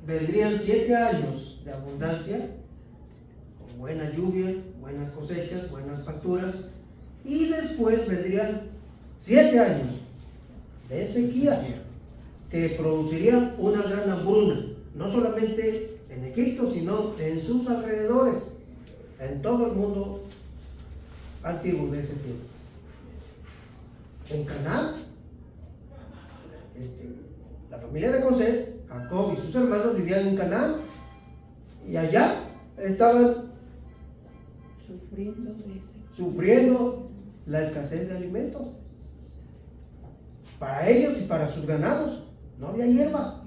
vendrían 7 años de abundancia, con buena lluvia, buenas cosechas, buenas pasturas, y después vendrían 7 años de sequía, que produciría una gran hambruna, no solamente en Egipto, sino en sus alrededores, en todo el mundo antiguo de ese tiempo. En Canaán, la familia de José, Jacob y sus hermanos vivían en Canaán, y allá estaban sufriendo la escasez de alimentos para ellos y para sus ganados. No había hierba.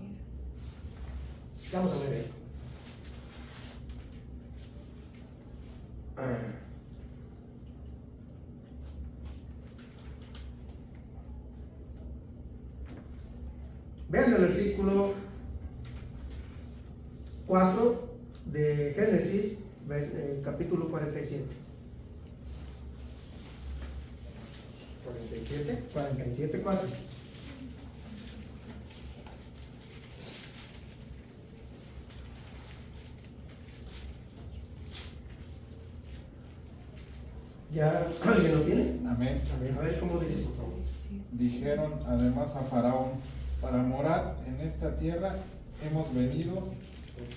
Vamos a ver esto. Vean el versículo 4 de Génesis, capítulo 47. 47, 4. ¿Ya alguien lo tiene? Amén. A ver cómo dice. Dijeron además a Faraón: para morar en esta tierra hemos venido,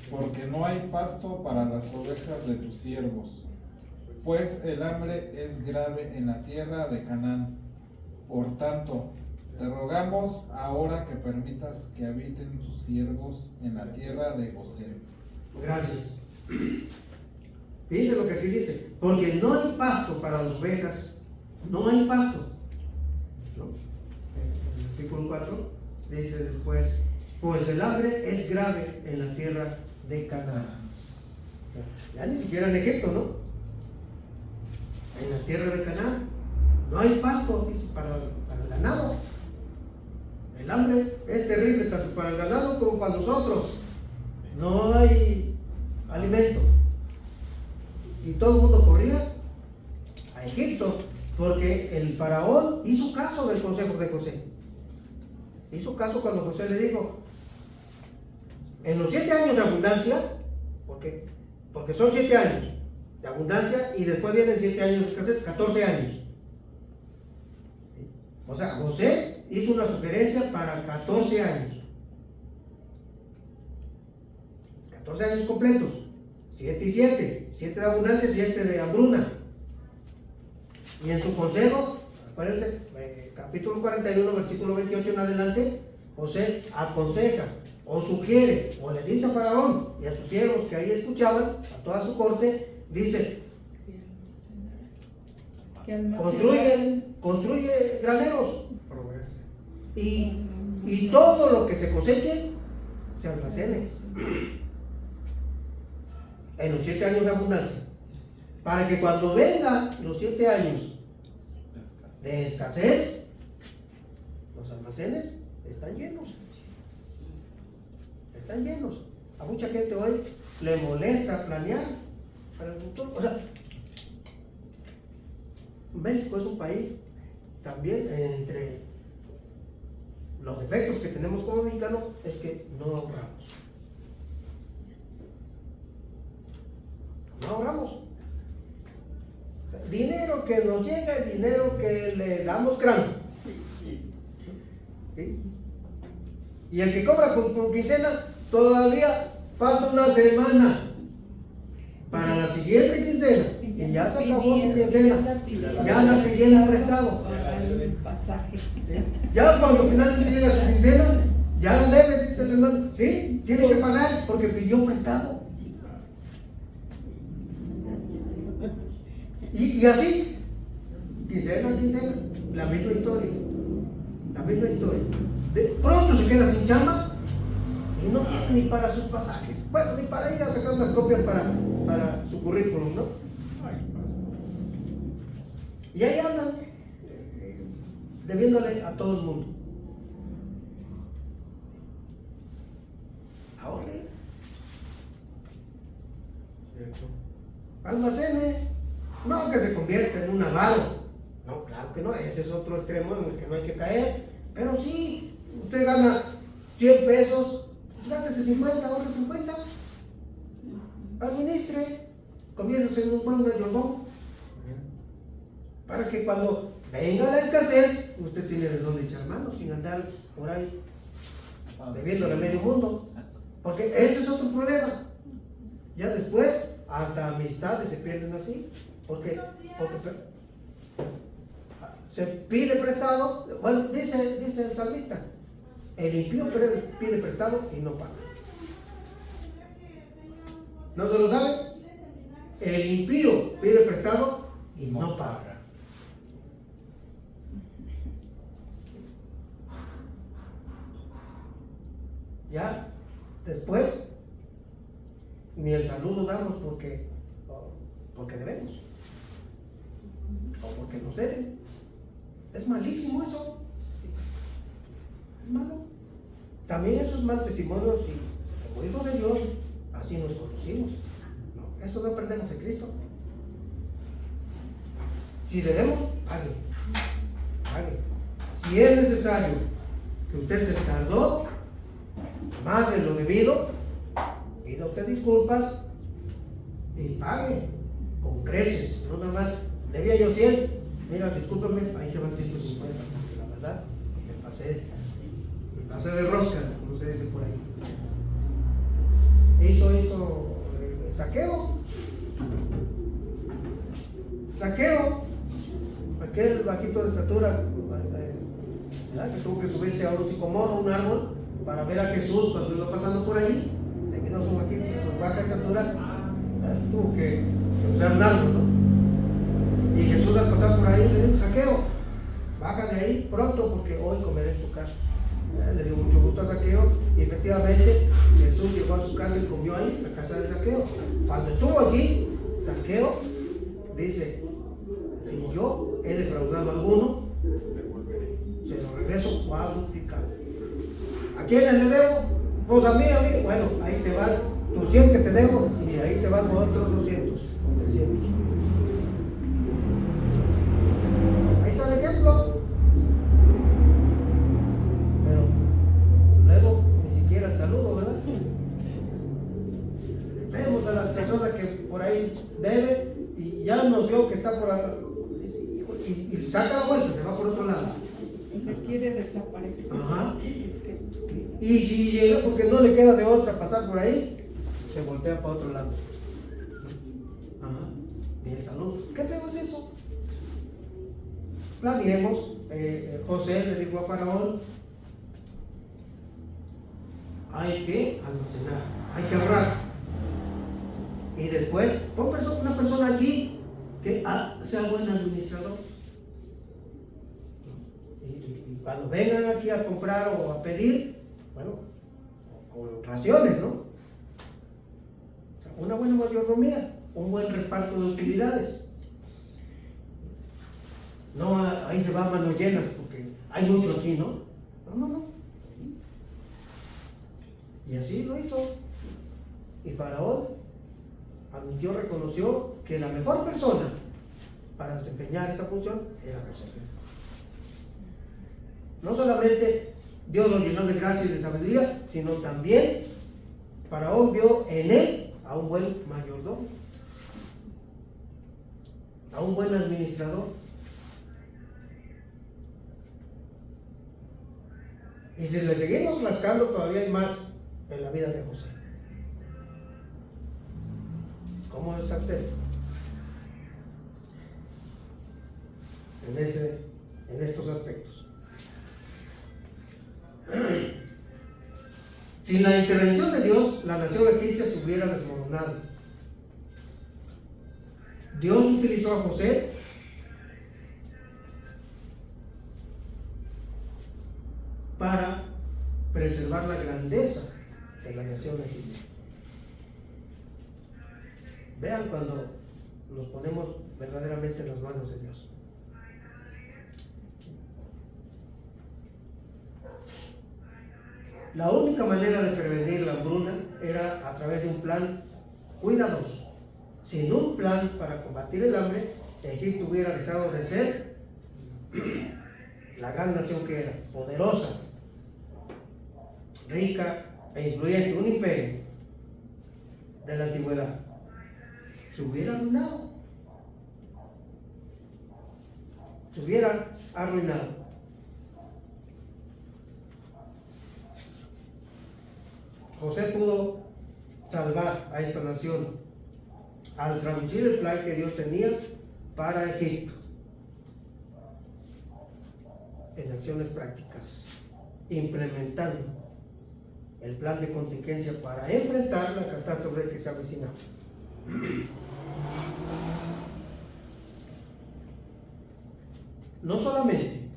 porque no hay pasto para las ovejas de tus siervos, pues el hambre es grave en la tierra de Canaán. Por tanto, te rogamos ahora que permitas que habiten tus siervos en la tierra de Gosén. Gracias. Fíjense lo que aquí dice: porque no hay pasto para las ovejas, no hay pasto. ¿No? En el versículo 4 dice después: pues el hambre es grave en la tierra de Canaán. O sea, ya ni siquiera en Egipto, ¿no? En la tierra de Canaán no hay pasto, dice, para el ganado. El hambre es terrible tanto para el ganado como para nosotros. No hay alimento. Y todo el mundo corría a Egipto, porque el faraón hizo caso del consejo de José. Hizo caso cuando José le dijo: en los 7 años de abundancia, porque son 7 años, de abundancia, y después vienen 7 años de escasez, 14 años. O sea, José hizo una sugerencia para 14 años. 14 años completos, 7 y 7, 7 de abundancia, 7 de hambruna. Y en su consejo, acuérdense, capítulo 41, versículo 28 en adelante, José aconseja, o sugiere, o le dice a Faraón y a sus siervos que ahí escuchaban, a toda su corte, dice, construye graneros, Proveerse. y todo lo que se coseche se almacene en los 7 años de abundancia, para que cuando vengan los 7 años de escasez, los almacenes están llenos. Están llenos. A mucha gente hoy le molesta planear para el futuro. O sea, México es un país también, entre los defectos que tenemos como mexicanos, es que no ahorramos. No ahorramos. O sea, dinero que nos llega es dinero que le damos cráneo. ¿Sí? Y el que cobra por quincena, todavía falta una semana para la siguiente quincena. Y ya se acabó su quincena. Ya la pidieron prestado. El pasaje. Ya cuando finalmente llega su quincena, ya la debe, dice el hermano. Sí, tiene que pagar porque pidió prestado. Y así, quincena, la misma historia. La misma historia. De pronto se queda sin chamba y no tiene ni para sus pasajes. Bueno, ni para ir a sacar unas copias para su currículum, ¿no? Y ahí andan debiéndole a todo el mundo. Ahorre. Almacene. No que se convierta en un avaro. No, claro que no. Ese es otro extremo en el que no hay que caer. Pero sí, usted gana 100 pesos, pues gástese 50, ahorre 50. Administre. Comienza a ser un buen mayordomo. Para que cuando venga la escasez, usted tiene de dónde echar mano, sin andar por ahí debiéndole a medio mundo. Porque ese es otro problema. Ya después, hasta amistades se pierden así. Porque se pide prestado. Bueno, dice el salmista, el impío pide prestado y no paga. ¿No se lo sabe? El impío pide prestado y no paga. Ya después ni el saludo damos porque debemos o porque nos deben. Es malísimo eso. Es malo. También esos mal testimonios, y como hijos de Dios, así nos conocimos. No, eso no aprendemos de Cristo. Si debemos, pague. Si es necesario que usted se tardó más de lo debido, pida usted disculpas y pague con creces, no nada más. Debía yo 100, mira, discúlpame, ahí te van 150, porque la verdad me pasé de rosca, como se dice por ahí. Hizo saqueo, aquel bajito de estatura, ¿verdad? Que tuvo que subirse a un sicomoro, un árbol, para ver a Jesús cuando iba pasando por ahí, debido a su baja estatura, tuvo que usar un árbol, ¿no? Y Jesús al pasar por ahí le dijo, Saqueo, baja de ahí pronto porque hoy comeré en tu casa. Le dio mucho gusto a Saqueo y efectivamente Jesús llegó a su casa y comió ahí, en la casa de Saqueo. Cuando estuvo allí, Saqueo dice, si yo he defraudado a alguno, se lo regreso cuadruplicado. ¿A quiénes le debo? Pues a mí. Bueno, ahí te van tus 100 que te debo y ahí te van otros 200 o 300. Ahí está el ejemplo. Pero luego ni siquiera el saludo, ¿verdad? Vemos a las personas que por ahí debe, debe, y ya nos vio que está por acá, y saca la vuelta, se va por otro lado. Se quiere desaparecer. Ajá. Y si llega, porque no le queda de otra pasar por ahí, se voltea para otro lado. Ajá. Y el saludo. ¿Qué feo es eso? Planeemos. José le dijo a Faraón: hay que almacenar, hay que ahorrar. Y después, pon una persona allí que sea buen administrador. Y cuando vengan aquí a comprar o a pedir, bueno, con raciones, ¿no? Una buena mayordomía, un buen reparto de utilidades. No, ahí se va a manos llenas porque hay mucho aquí, ¿no? No. Y así lo hizo. Y Faraón admitió, reconoció que la mejor persona para desempeñar esa función era José. No solamente Dios lo llenó de gracia y de sabiduría, sino también Faraón vio en él a un buen mayordomo, a un buen administrador. Y si le seguimos rascando, todavía hay más en la vida de José. ¿Cómo está usted? En estos aspectos. Sin la intervención de Dios, la nación egipcia se hubiera desmoronado. Dios utilizó a José para preservar la grandeza de la nación egipcia. Vean cuando nos ponemos verdaderamente en las manos de Dios. La única manera de prevenir la hambruna era a través de un plan cuidadoso. Sin un plan para combatir el hambre, Egipto hubiera dejado de ser la gran nación que era, poderosa, rica e influyente, un imperio de la antigüedad. Se hubiera arruinado. Se hubiera arruinado. José pudo salvar a esta nación al traducir el plan que Dios tenía para Egipto en acciones prácticas, implementando el plan de contingencia para enfrentar la catástrofe que se avecinaba. No solamente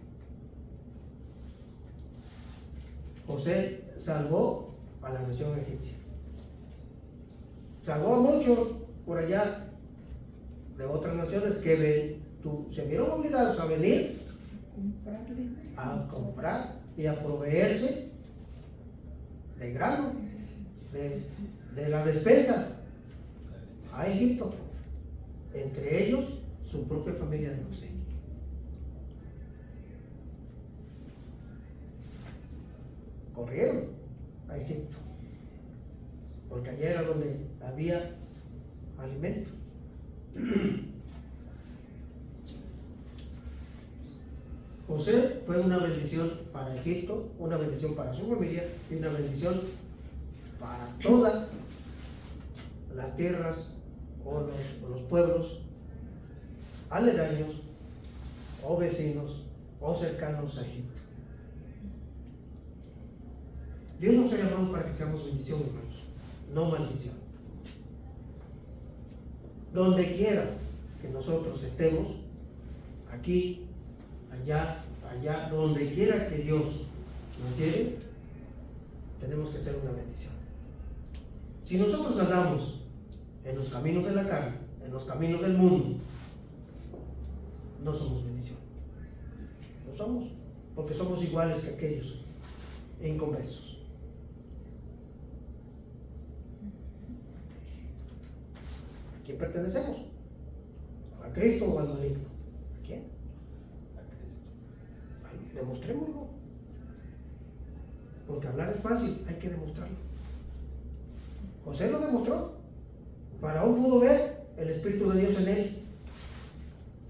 José salvó a la nación egipcia, salvó a muchos por allá de otras naciones que se vieron obligados a venir a comprar y a proveerse de grano, de la despensa a Egipto, entre ellos su propia familia de José. Corrieron a Egipto porque allá era donde había alimento. José fue una bendición para Egipto, una bendición para su familia y una bendición para todas las tierras o los pueblos aledaños o vecinos o cercanos a Egipto. Dios nos ha llamado para que seamos bendición, hermanos, no maldición. Donde quiera que nosotros estemos, aquí, allá, donde quiera que Dios nos lleve, tenemos que ser una bendición. Si nosotros andamos en los caminos de la carne, en los caminos del mundo, no somos bendición. No somos, porque somos iguales que aquellos inconversos. ¿A quién pertenecemos? ¿A Cristo o al maligno? ¿A quién? A Cristo. Demostrémoslo. Porque hablar es fácil, hay que demostrarlo. José lo demostró. Faraón pudo ver el Espíritu de Dios en él.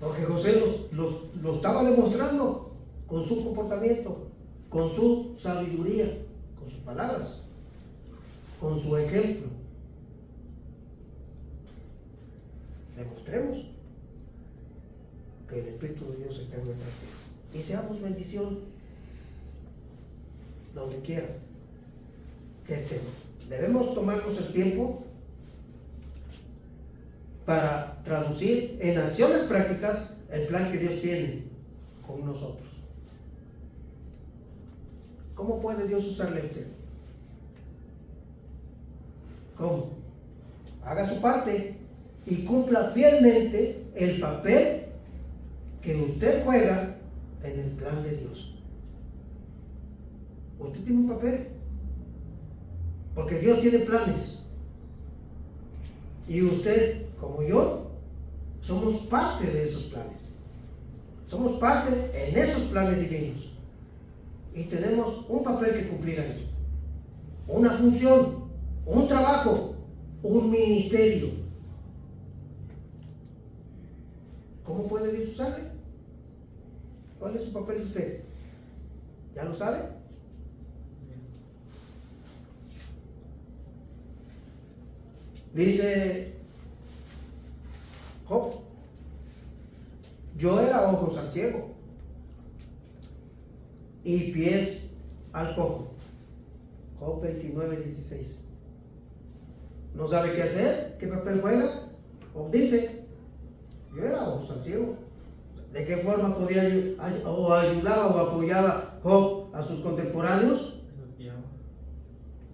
Porque José lo estaba demostrando con su comportamiento, con su sabiduría, con sus palabras, con su ejemplo. Demostremos que el Espíritu de Dios está en nuestras vidas. Y seamos bendición donde quiera que estemos. Debemos tomarnos el tiempo para traducir en acciones prácticas el plan que Dios tiene con nosotros. ¿Cómo puede Dios usarle a usted? ¿Cómo? Haga su parte y cumpla fielmente el papel que usted juega en el plan de Dios. Usted tiene un papel, porque Dios tiene planes. Y usted, como yo, somos parte de esos planes. Somos parte en esos planes divinos. Y tenemos un papel que cumplir ahí. Una función, un trabajo, un ministerio. ¿Cómo puede Dios usarle? ¿Cuál es su papel de usted? ¿Ya lo sabe? Dice Job: yo era ojos al ciego y pies al cojo. Job 29:16. ¿No sabe qué hacer? ¿Qué papel juega? Job dice: yo era ojos al ciego. ¿De qué forma podía o ayudaba o apoyaba Job a sus contemporáneos?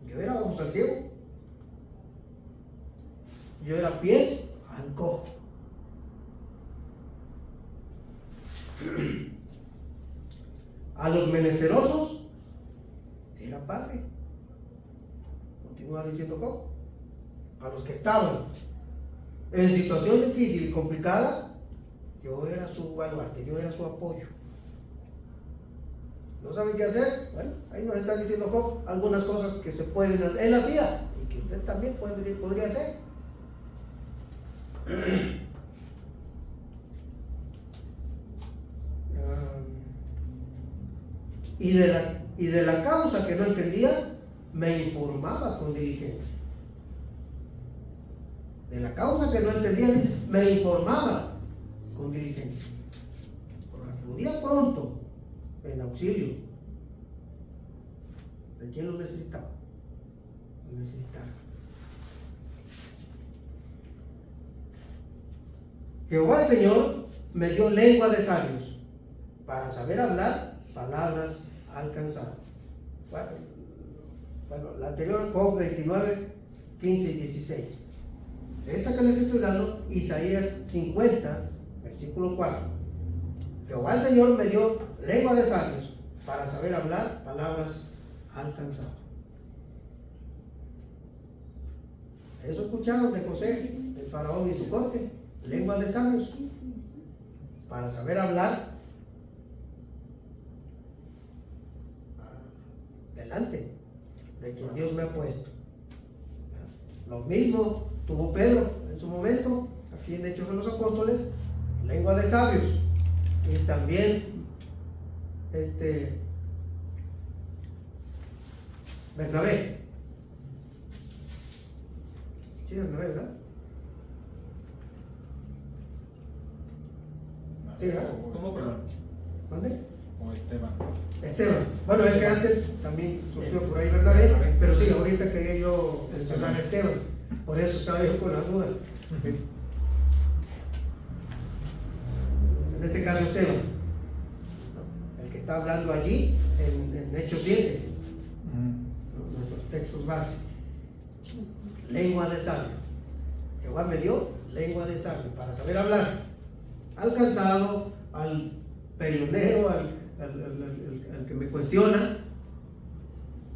Yo era ojos al ciego. Yo era pies al cojo. A los menesterosos era padre. Continúa diciendo Job. A los que estaban en situación difícil y complicada, yo era su baluarte, yo era su apoyo. ¿No saben qué hacer? Bueno, ahí nos está diciendo Job algunas cosas que se pueden hacer. Él hacía y que usted también podría hacer. Y de la causa que no entendía, me informaba con diligencia. De la causa que no entendía, dice, me informaba con diligencia. Acudía pronto en auxilio. ¿De quién lo necesitaba? Lo necesitaba. Jehová el Señor me dio lengua de sabios para saber hablar palabras alcanzadas. Bueno, la anterior, Job 29, 15 y 16. Esta que les estoy dando, Isaías 50, versículo 4. Jehová el Señor me dio lengua de sabios para saber hablar palabras alcanzadas. Eso escuchamos de José, el faraón y su corte. Lengua de sabios para saber hablar delante de quien Dios me ha puesto. Lo mismo tuvo Pedro en su momento, aquí en Hechos de los Apóstoles, lengua de sabios. Y también Bernabé. Sí, Bernabé, ¿verdad? Sí, ¿verdad? ¿Cómo, perdón? ¿Dónde? O Esteban. Esteban. Bueno, es que antes también surgió por ahí Bernabé, pero sí, ahorita quería yo mencionar a Esteban. Por eso estaba yo con la duda. En este caso Esteban, el que está hablando allí en Hechos 7, nuestros textos básicos. Lengua de sabio. Jehová me dio lengua de sabio para saber hablar. Al cansado, al peleonero, al que me cuestiona,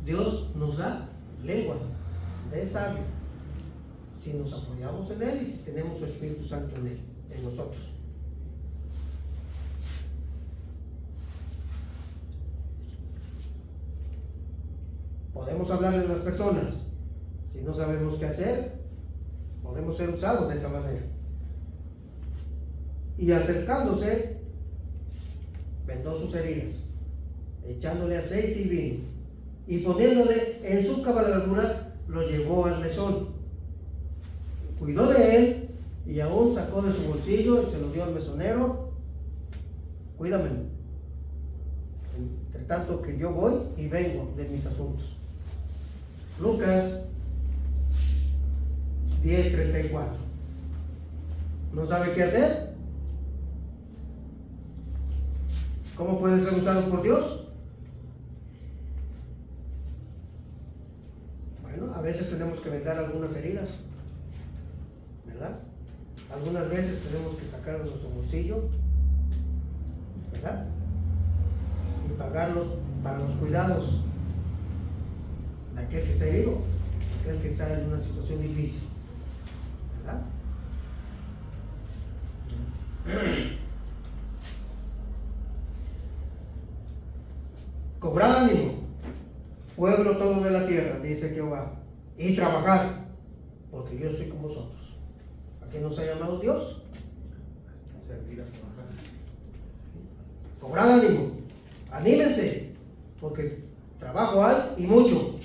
Dios nos da lengua de sabio si nos apoyamos en Él y si tenemos su Espíritu Santo en Él, en nosotros. Podemos hablarle a las personas. Si no sabemos qué hacer, podemos ser usados de esa manera. y acercándose, vendó sus heridas, echándole aceite y vino, y poniéndole en su cabalgadura, lo llevó al mesón. Cuidó de él y aún sacó de su bolsillo y se lo dio al mesonero. Cuídame, entre tanto que yo voy y vengo de mis asuntos. Lucas 10:34. ¿No sabe qué hacer? ¿Cómo puede ser usado por Dios? Bueno, a veces tenemos que vendar algunas heridas, ¿verdad? Algunas veces tenemos que sacar de nuestro bolsillo, ¿verdad? Y pagarlos para los cuidados de aquel que está herido, aquel que está en una situación difícil, ¿verdad? Cobrad ánimo, pueblo todo de la tierra, dice Jehová, y trabajad, porque yo estoy con vosotros. ¿A qué nos ha llamado Dios? Servir a trabajar. Cobrad ánimo, anímense, porque trabajo hay y mucho.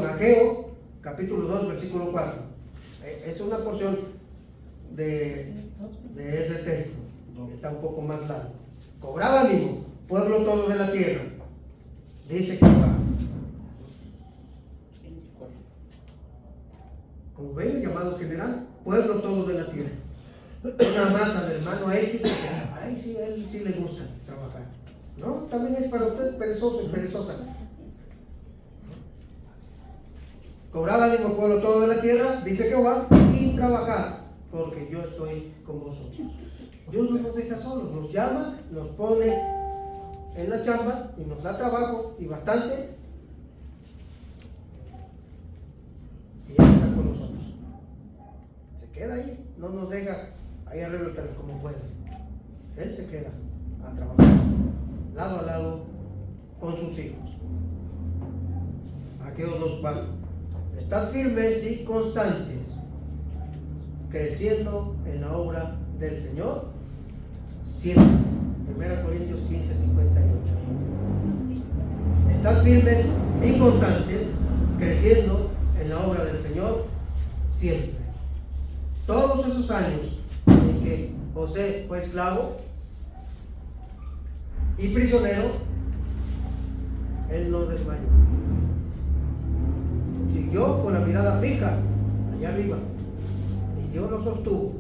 Ageo, capítulo 2, versículo 4. Es una porción de ese texto, está un poco más largo. Cobrad ánimo, pueblo todo de la tierra, dice Jehová. Como ven, llamado general, pueblo todo de la tierra. Una masa del hermano X, ay, sí, a él sí le gusta trabajar. No, también es para usted perezoso y perezosa. Cobrad ánimo, pueblo todo de la tierra, dice Jehová, y trabajad, porque yo estoy con vosotros. Dios no nos deja solos, nos llama, nos pone en la chamba y nos da trabajo y bastante, y Él está con nosotros. Se queda ahí, no nos deja ahí arreglar como puedes. Él se queda a trabajar lado a lado con sus hijos. Aquellos dos van. Estad firmes y constantes, creciendo en la obra del Señor, siempre. 1 Corintios 15:58. Estad firmes y constantes, creciendo en la obra del Señor, siempre. Todos esos años en que José fue esclavo y prisionero, él no desmayó. Siguió con la mirada fija allá arriba y Dios lo sostuvo.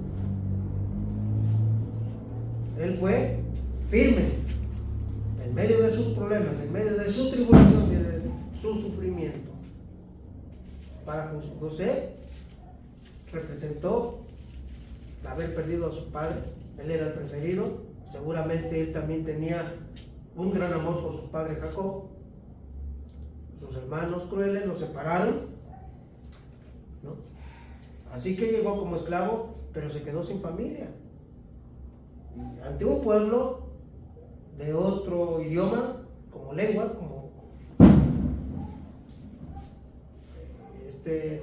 Él fue firme en medio de sus problemas, en medio de su tribulación y de su sufrimiento. Para José representó haber perdido a su padre. Él era el preferido. Seguramente él también tenía un gran amor por su padre Jacob. Sus hermanos crueles lo separaron, ¿no? Así que llegó como esclavo, pero se quedó sin familia. Y ante un pueblo de otro idioma, como lengua, como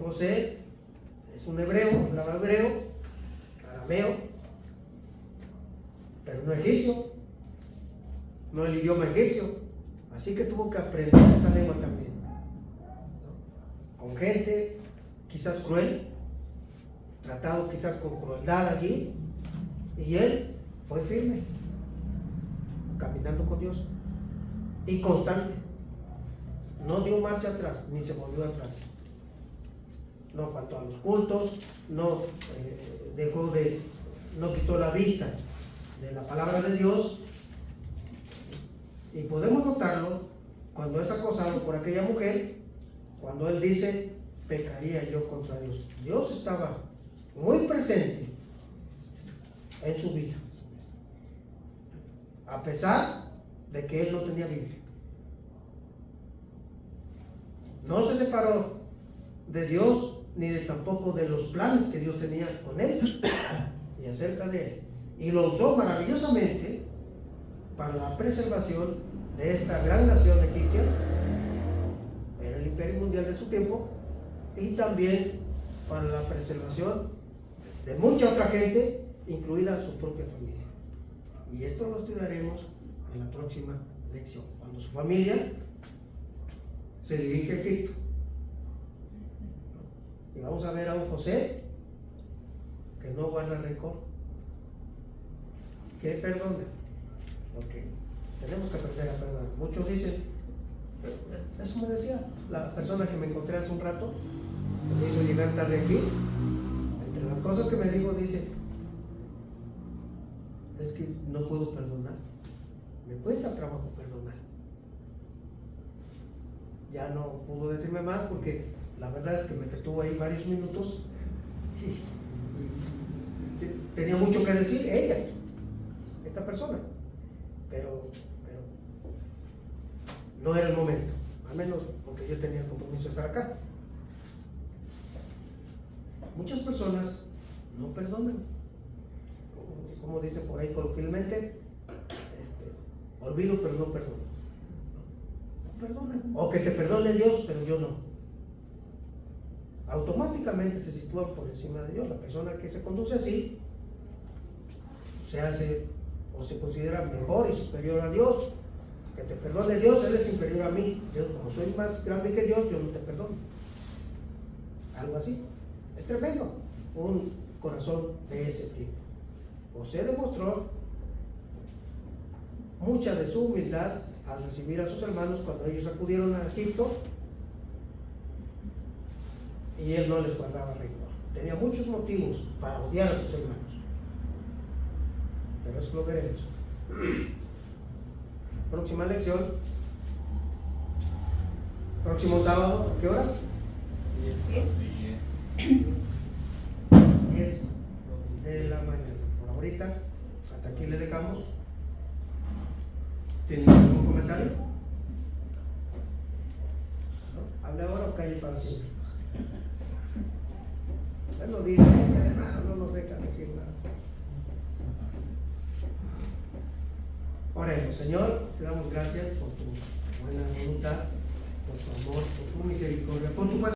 José es un hebreo, hablaba hebreo, arameo, pero no egipcio, no el idioma egipcio. Así que tuvo que aprender esa lengua también, ¿no? Con gente quizás cruel, tratado quizás con crueldad allí, y él fue firme, caminando con Dios y constante. No dio marcha atrás, ni se volvió atrás. No faltó a los cultos, no no quitó la vista de la palabra de Dios. Y podemos notarlo cuando es acosado por aquella mujer, cuando él dice, pecaría yo contra Dios. Dios estaba muy presente en su vida, a pesar de que él no tenía Biblia. No se separó de Dios ni tampoco de los planes que Dios tenía con él y acerca de él. Y lo usó maravillosamente para la preservación de esta gran nación egipcia, era el imperio mundial de su tiempo, y también para la preservación de mucha otra gente, incluida su propia familia. Y esto lo estudiaremos en la próxima lección, cuando su familia se dirige a Egipto. Y vamos a ver a un José que no guarda rencor, que perdona. Okay. Tenemos que aprender a perdonar. Muchos dicen, eso me decía la persona que me encontré hace un rato, que me hizo llegar tarde aquí. Entre las cosas que me dijo, dice, es que no puedo perdonar, me cuesta trabajo perdonar. Ya no pudo decirme más porque la verdad es que me detuvo ahí varios minutos y tenía mucho que decir ella, esta persona, pero no era el momento, al menos porque yo tenía el compromiso de estar acá. Muchas personas no perdonan, como dice por ahí coloquialmente, olvido pero no perdono. No perdonan, o que te perdone Dios, pero yo no. Automáticamente se sitúan por encima de Dios. La persona que se conduce así se hace o se considera mejor y superior a Dios. Que te perdone Dios, Él es inferior a mí. Yo, como soy más grande que Dios, yo no te perdono. Algo así. Es tremendo. Un corazón de ese tipo. José demostró mucha de su humildad al recibir a sus hermanos cuando ellos acudieron a Egipto, y él no les guardaba rencor. Tenía muchos motivos para odiar a sus hermanos, pero eso lo veremos. Próxima lección, próximo sábado, ¿a qué hora? 10 de la mañana. Por ahorita, hasta aquí le dejamos. ¿Tienen algún comentario? ¿No? ¿Hable ahora o calle para siempre? Él no dice, hermano, no nos deja decir nada. Oremos. Señor, te damos gracias por tu buena voluntad, por tu amor, por tu misericordia, por tu paciencia.